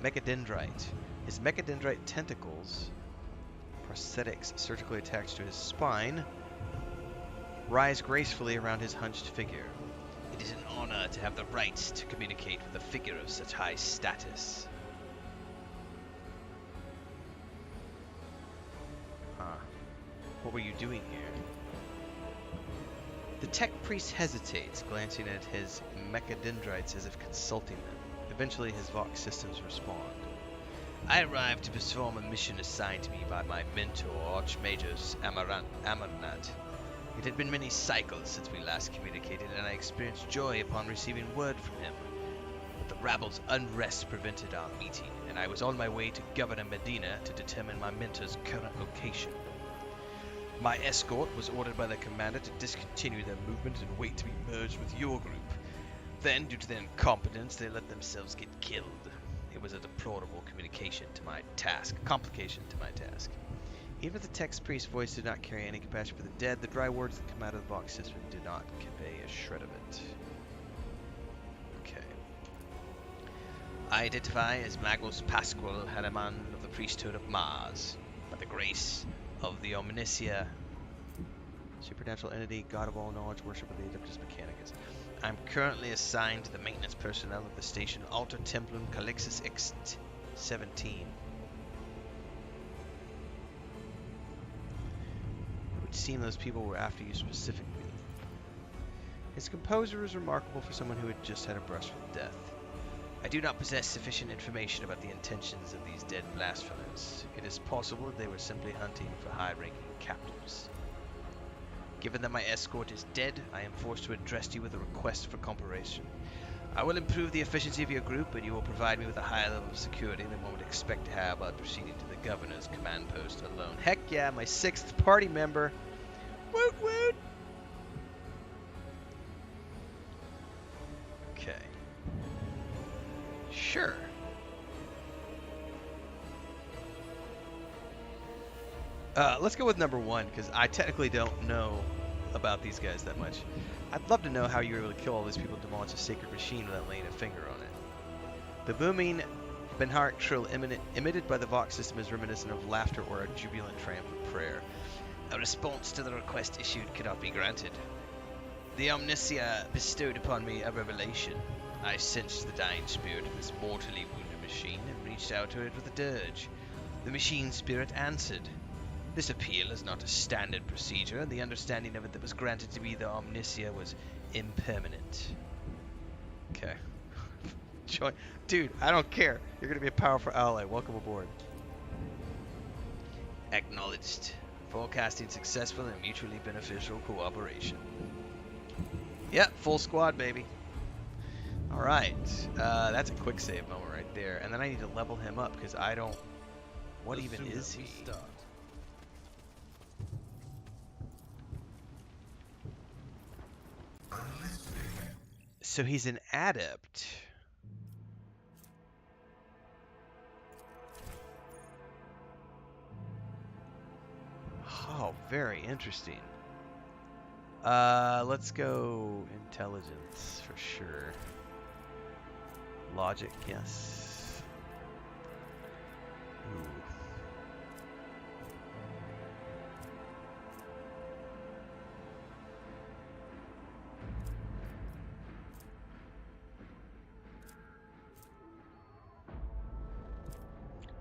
[SPEAKER 1] Mechadendrite. His mechadendrite tentacles, prosthetics surgically attached to his spine, rise gracefully around his hunched figure. It is an honor to have the right to communicate with a figure of such high status. What were you doing here? The tech priest hesitates, glancing at his mechadendrites as if consulting them. Eventually, his Vox systems respond. I arrived to perform a mission assigned to me by my mentor, Archmagus Amarnat. It had been many cycles since we last communicated, and I experienced joy upon receiving word from him. But the rabble's unrest prevented our meeting, and I was on my way to Governor Medina to determine my mentor's current location. My escort was ordered by the commander to discontinue their movement and wait to be merged with your group. Then, due to their incompetence, they let themselves get killed. It was a deplorable complication to my task. Even if the text priest's voice did not carry any compassion for the dead, the dry words that come out of the Vox system did not convey a shred of it. Okay. I identify as Magus Pascual Hanaman of the priesthood of Mars. By the grace of the Omnicia, supernatural entity, God of all knowledge, worship of the Adeptus Mechanicus. I'm currently assigned to the maintenance personnel of the station Alter Templum Calixus X-17. It would seem those people were after you specifically. His composure is remarkable for someone who had just had a brush with death. I do not possess sufficient information about the intentions of these dead blasphemers. It is possible that they were simply hunting for high-ranking captives. Given that my escort is dead, I am forced to address you with a request for cooperation. I will improve the efficiency of your group, and you will provide me with a higher level of security than one would expect to have while proceeding to the governor's command post alone. Heck yeah, my 6th party member! Woot woot! Okay. Sure. Let's go with number 1, because I technically don't know about these guys that much. I'd love to know how you were able to kill all these people and demolish a sacred machine without laying a finger on it. The booming Benharic trill emitted by the Vox system is reminiscent of laughter or a jubilant triumphant prayer. A response to the request issued cannot be granted. The Omnicia bestowed upon me a revelation. I sensed the dying spirit of this mortally wounded machine and reached out to it with a dirge. The machine spirit answered. This appeal is not a standard procedure, and the understanding of it that was granted to me the Omnicia was impermanent. Okay. Dude, I don't care. You're gonna be a powerful ally. Welcome aboard. Acknowledged. Forecasting successful and mutually beneficial cooperation. Yep, full squad, baby. Alright, that's a quick save moment right there. And then I need to level him up because I don't... What even is he? So he's an adept. Oh, very interesting. Let's go intelligence for sure. Logic, yes. Ooh.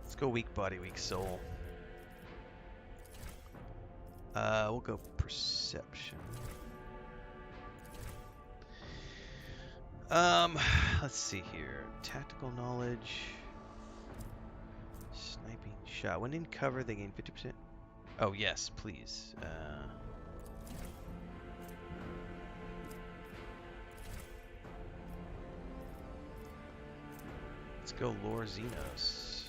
[SPEAKER 1] Let's go weak body, weak soul. We'll go perception. Let's see here. Tactical knowledge. Sniping shot. When in cover, they gain 50%. Oh, yes, please. Let's go Lore Xenos.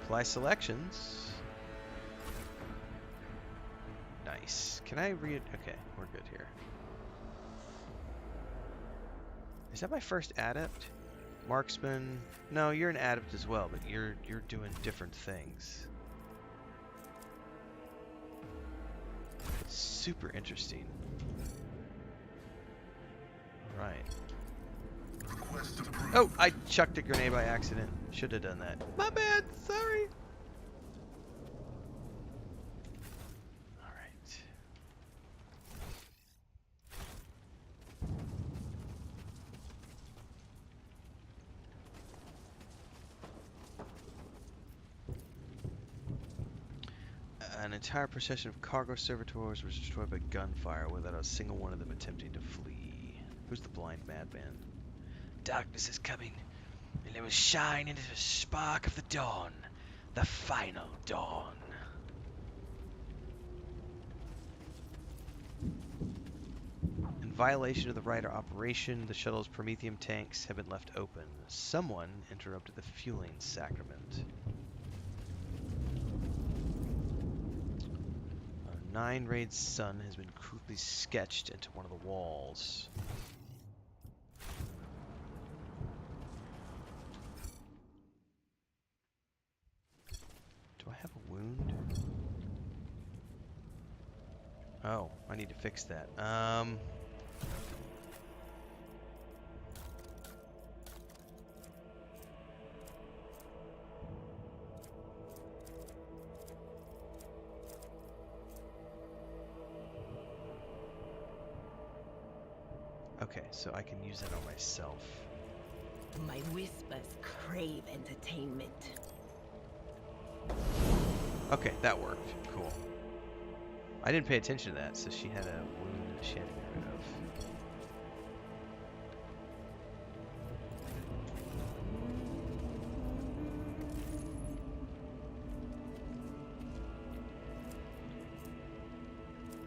[SPEAKER 1] Apply selections. Nice. Can I read? Okay, we're good here. Is that my first adept? Marksman. No, you're an adept as well, but you're doing different things. Super interesting. All right. Oh, I chucked a grenade by accident. Should have done that. My bad. Sorry. All right. An entire procession of cargo servitors was destroyed by gunfire without a single one of them attempting to flee. Who's the blind madman? Darkness is coming, and it will shine into the spark of the dawn, the final dawn. In violation of the Rider operation, the shuttle's Promethium tanks have been left open. Someone interrupted the fueling sacrament. 9-rayed sun has been crudely sketched into one of the walls. Do I have a wound? Oh, I need to fix that. Okay, so I can use that on myself.
[SPEAKER 5] My whispers crave entertainment.
[SPEAKER 1] Okay, that worked. Cool. I didn't pay attention to that, so she had a wound that she had to get rid of.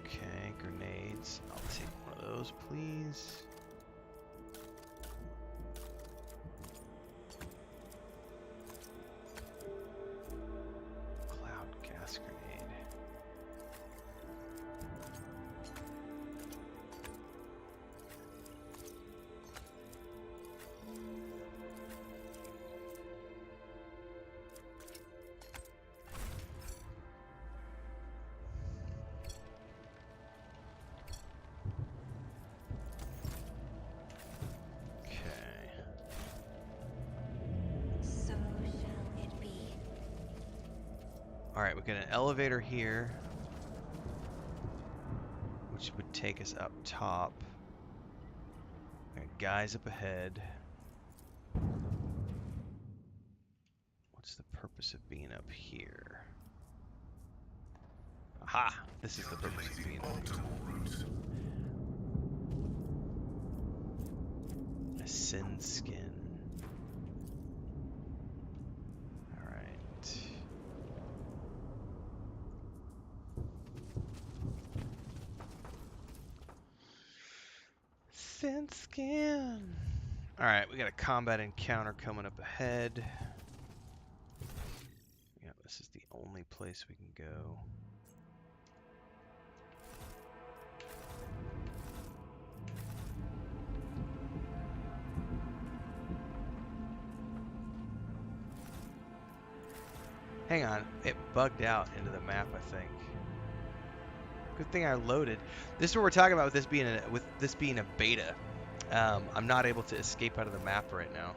[SPEAKER 1] Okay, grenades. I'll take one of those, please. Cloud gas grenade.
[SPEAKER 2] So shall it be.
[SPEAKER 1] Alright, we got an elevator here, which would take us up top. We got guys up ahead. What's the purpose of being up here? Aha! This is the purpose of being up here. A sin skin. Alright. Sin skin. Alright, we got a combat encounter coming up ahead. Yeah, this is the only place we can go. Hang on, it bugged out into the map, I think. Good thing I loaded. This is what we're talking about with this being a beta. I'm not able to escape out of the map right now.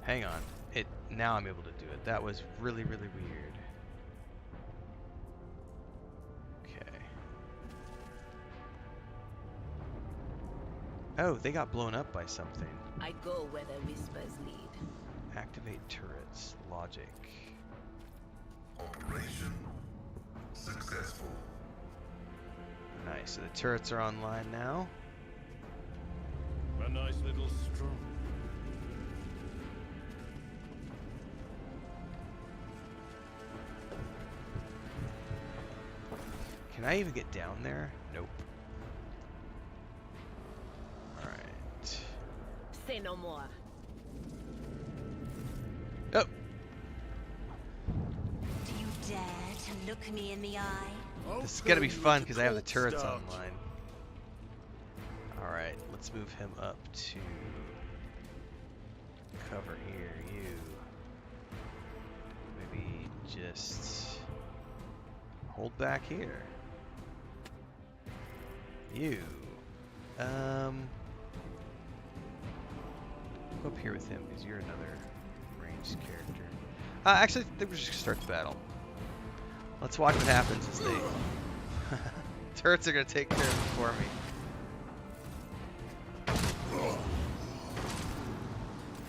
[SPEAKER 1] Hang on. Now I'm able to do it. That was really, really weird. Okay. Oh, they got blown up by something.
[SPEAKER 5] I go where the whispers lead.
[SPEAKER 1] Activate turrets. Logic.
[SPEAKER 6] Operation successful.
[SPEAKER 1] Nice. So the turrets are online now.
[SPEAKER 4] A nice little stroll.
[SPEAKER 1] Can I even get down there? Nope. Alright.
[SPEAKER 5] Say no more.
[SPEAKER 1] Oh!
[SPEAKER 2] Do you dare to look me in the eye?
[SPEAKER 1] This is gonna be fun because I have the turrets online. Alright, let's move him up to cover here. You. Maybe just hold back here. You. Go up here with him because you're another ranged character. Actually, I think we're just gonna start the battle. Let's watch what happens as they... Turrets are gonna take care of it for me.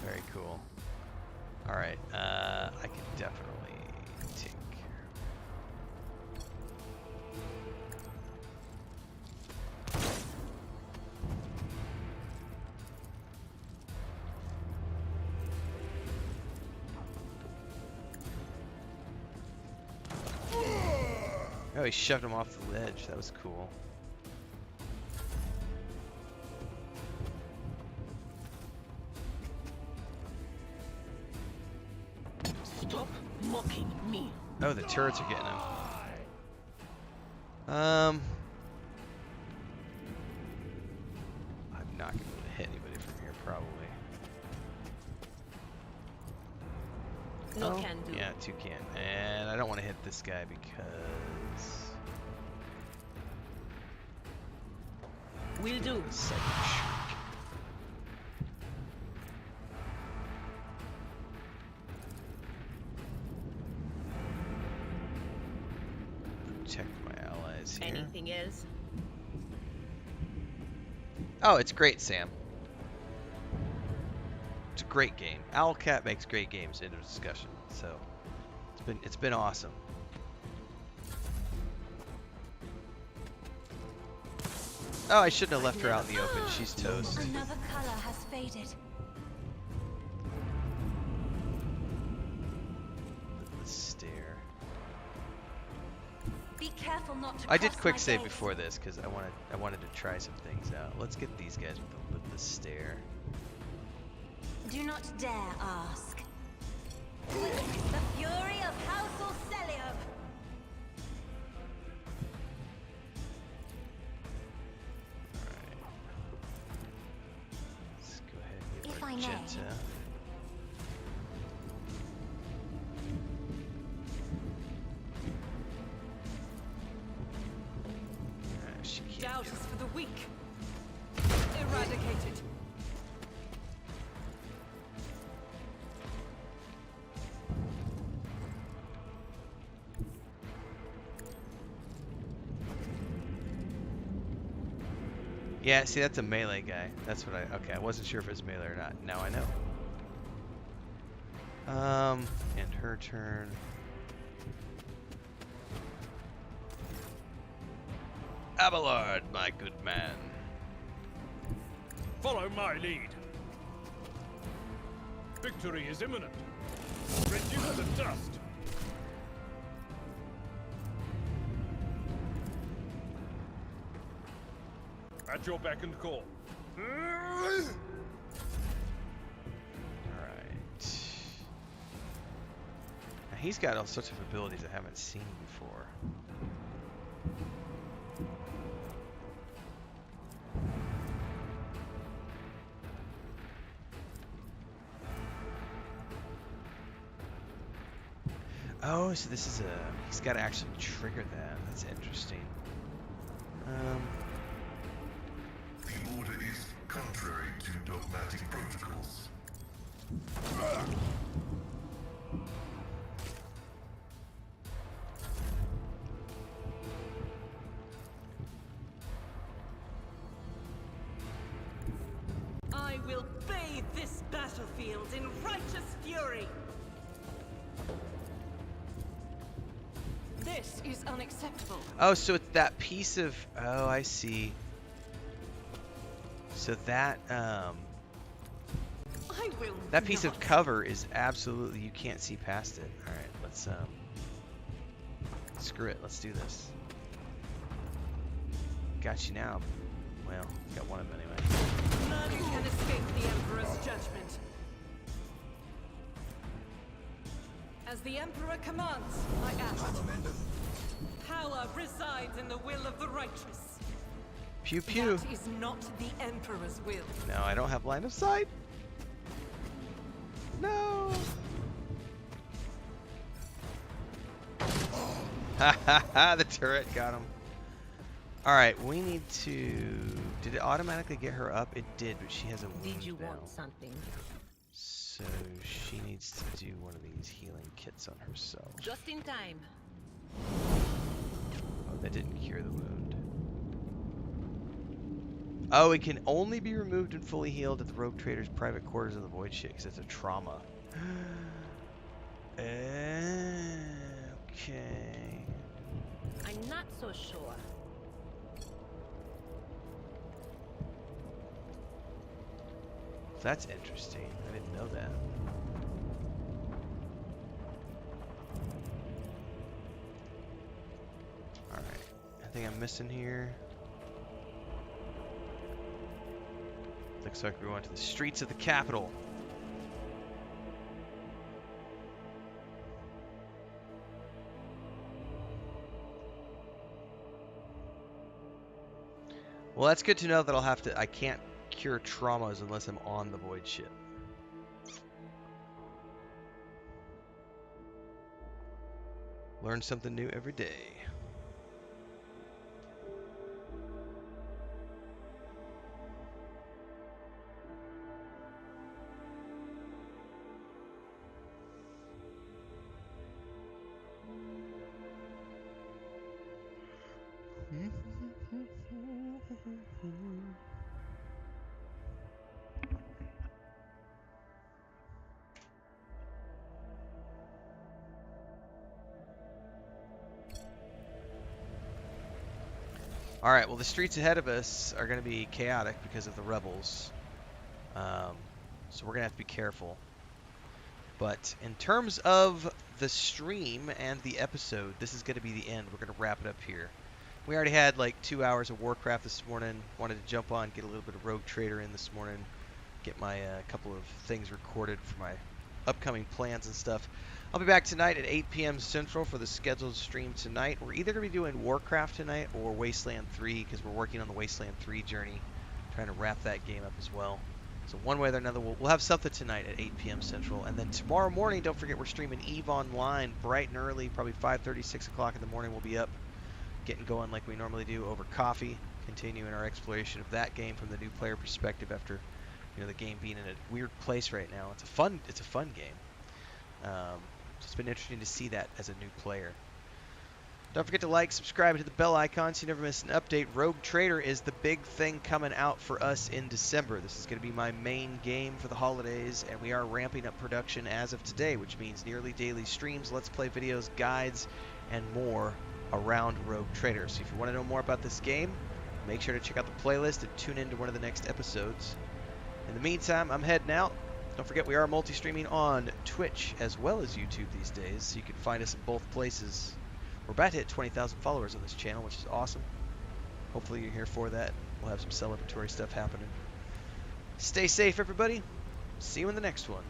[SPEAKER 1] Very cool. Alright, I can definitely take care Oh, he shoved him off the ledge. That was cool.
[SPEAKER 5] Stop mocking me.
[SPEAKER 1] Oh, the turrets are getting him. I'm not gonna be able to hit anybody from here, probably.
[SPEAKER 5] No
[SPEAKER 1] Oh,
[SPEAKER 5] can do.
[SPEAKER 1] yeah, 2 can. And I don't want to hit this guy because...
[SPEAKER 5] Will do.
[SPEAKER 1] Psychic Shriek. Protect my allies here.
[SPEAKER 5] Anything else?
[SPEAKER 1] Oh, it's great, Sam. It's a great game. Owlcat makes great games. End of discussion. So it's been awesome. Oh, I shouldn't have left her out in the open. She's toast.
[SPEAKER 2] Another color has faded.
[SPEAKER 1] The stair.
[SPEAKER 2] Be careful not to
[SPEAKER 1] I did
[SPEAKER 2] cross
[SPEAKER 1] quick
[SPEAKER 2] my
[SPEAKER 1] save
[SPEAKER 2] gaze.
[SPEAKER 1] before this because I wanted to try some things out. Let's get these guys with the stair.
[SPEAKER 2] Do not dare ask. Witness the fury of House Orcelium.
[SPEAKER 1] Let's go ahead and give
[SPEAKER 2] If I may.
[SPEAKER 1] Argenta. She can't
[SPEAKER 3] Doubt
[SPEAKER 1] get
[SPEAKER 3] is for the weak. Eradicated.
[SPEAKER 1] Yeah, see, that's a melee guy. That's what okay, I wasn't sure if it was melee or not. Now I know. And her turn. Abelard, my good man.
[SPEAKER 4] Follow my lead. Victory is imminent. Reduce to dust. At your beck and call.
[SPEAKER 1] Alright. Now he's got all sorts of abilities I haven't seen before. Oh, so this is he's got to actually trigger that. That's interesting.
[SPEAKER 6] The order is contrary to dogmatic protocols.
[SPEAKER 3] I will bathe this battlefield in righteous fury. This is unacceptable.
[SPEAKER 1] Oh, so it's that piece of... Oh, I see. So that,
[SPEAKER 3] I will
[SPEAKER 1] that piece of
[SPEAKER 3] not.
[SPEAKER 1] cover is absolutely... You can't see past it. Alright, let's, screw it. Let's do this. Got you now. Well, got one of them anyway.
[SPEAKER 3] None can escape the Emperor's judgment. As the Emperor commands, I act. Power resides in the will of the righteous.
[SPEAKER 1] Pew pew.
[SPEAKER 3] That is not the Emperor's will.
[SPEAKER 1] No, I don't have line of sight. No. Ha ha ha, the turret got him. Alright, we need to... Did it automatically get her up? It did, but she has a wound
[SPEAKER 5] Did you
[SPEAKER 1] now.
[SPEAKER 5] want something?
[SPEAKER 1] So she needs to do one of these healing kits on herself.
[SPEAKER 5] Just in time.
[SPEAKER 1] Oh, that didn't cure the wound. Oh, it can only be removed and fully healed at the Rogue Trader's private quarters of the Void Shit, because it's a trauma. Okay.
[SPEAKER 5] I'm not so sure.
[SPEAKER 1] That's interesting. I didn't know that. Alright. Anything I'm missing here? Looks like we're going to the streets of the capital. Well, that's good to know that I can't cure traumas unless I'm on the Void Ship. Learn something new every day. Alright, well the streets ahead of us are going to be chaotic because of the rebels. So we're going to have to be careful. But in terms of the stream and the episode, this is going to be the end. We're going to wrap it up here. We already had like 2 hours of Warcraft this morning. Wanted to jump on, get a little bit of Rogue Trader in this morning. Get my couple of things recorded for my upcoming plans and stuff. I'll be back tonight at 8 p.m. Central for the scheduled stream tonight. We're either going to be doing Warcraft tonight or Wasteland 3 because we're working on the Wasteland 3 journey. Trying to wrap that game up as well. So one way or another, we'll have something tonight at 8 p.m. Central. And then tomorrow morning, don't forget we're streaming EVE Online bright and early. Probably 5:30, 6 o'clock in the morning we'll be up. Getting going like we normally do over coffee. Continuing our exploration of that game from the new player perspective after the game being in a weird place right now. It's a fun game. It's been interesting to see that as a new player. Don't forget to like, subscribe, and hit the bell icon so you never miss an update. Rogue Trader is the big thing coming out for us in December. This is going to be my main game for the holidays, and we are ramping up production as of today, which means nearly daily streams, Let's Play videos, guides, and more around Rogue Trader. So if you want to know more about this game, make sure to check out the playlist and tune in to one of the next episodes. In the meantime, I'm heading out. Don't forget we are multi-streaming on Twitch as well as YouTube these days, so you can find us in both places. We're about to hit 20,000 followers on this channel, which is awesome. Hopefully you're here for that. We'll have some celebratory stuff happening. Stay safe, everybody. See you in the next one.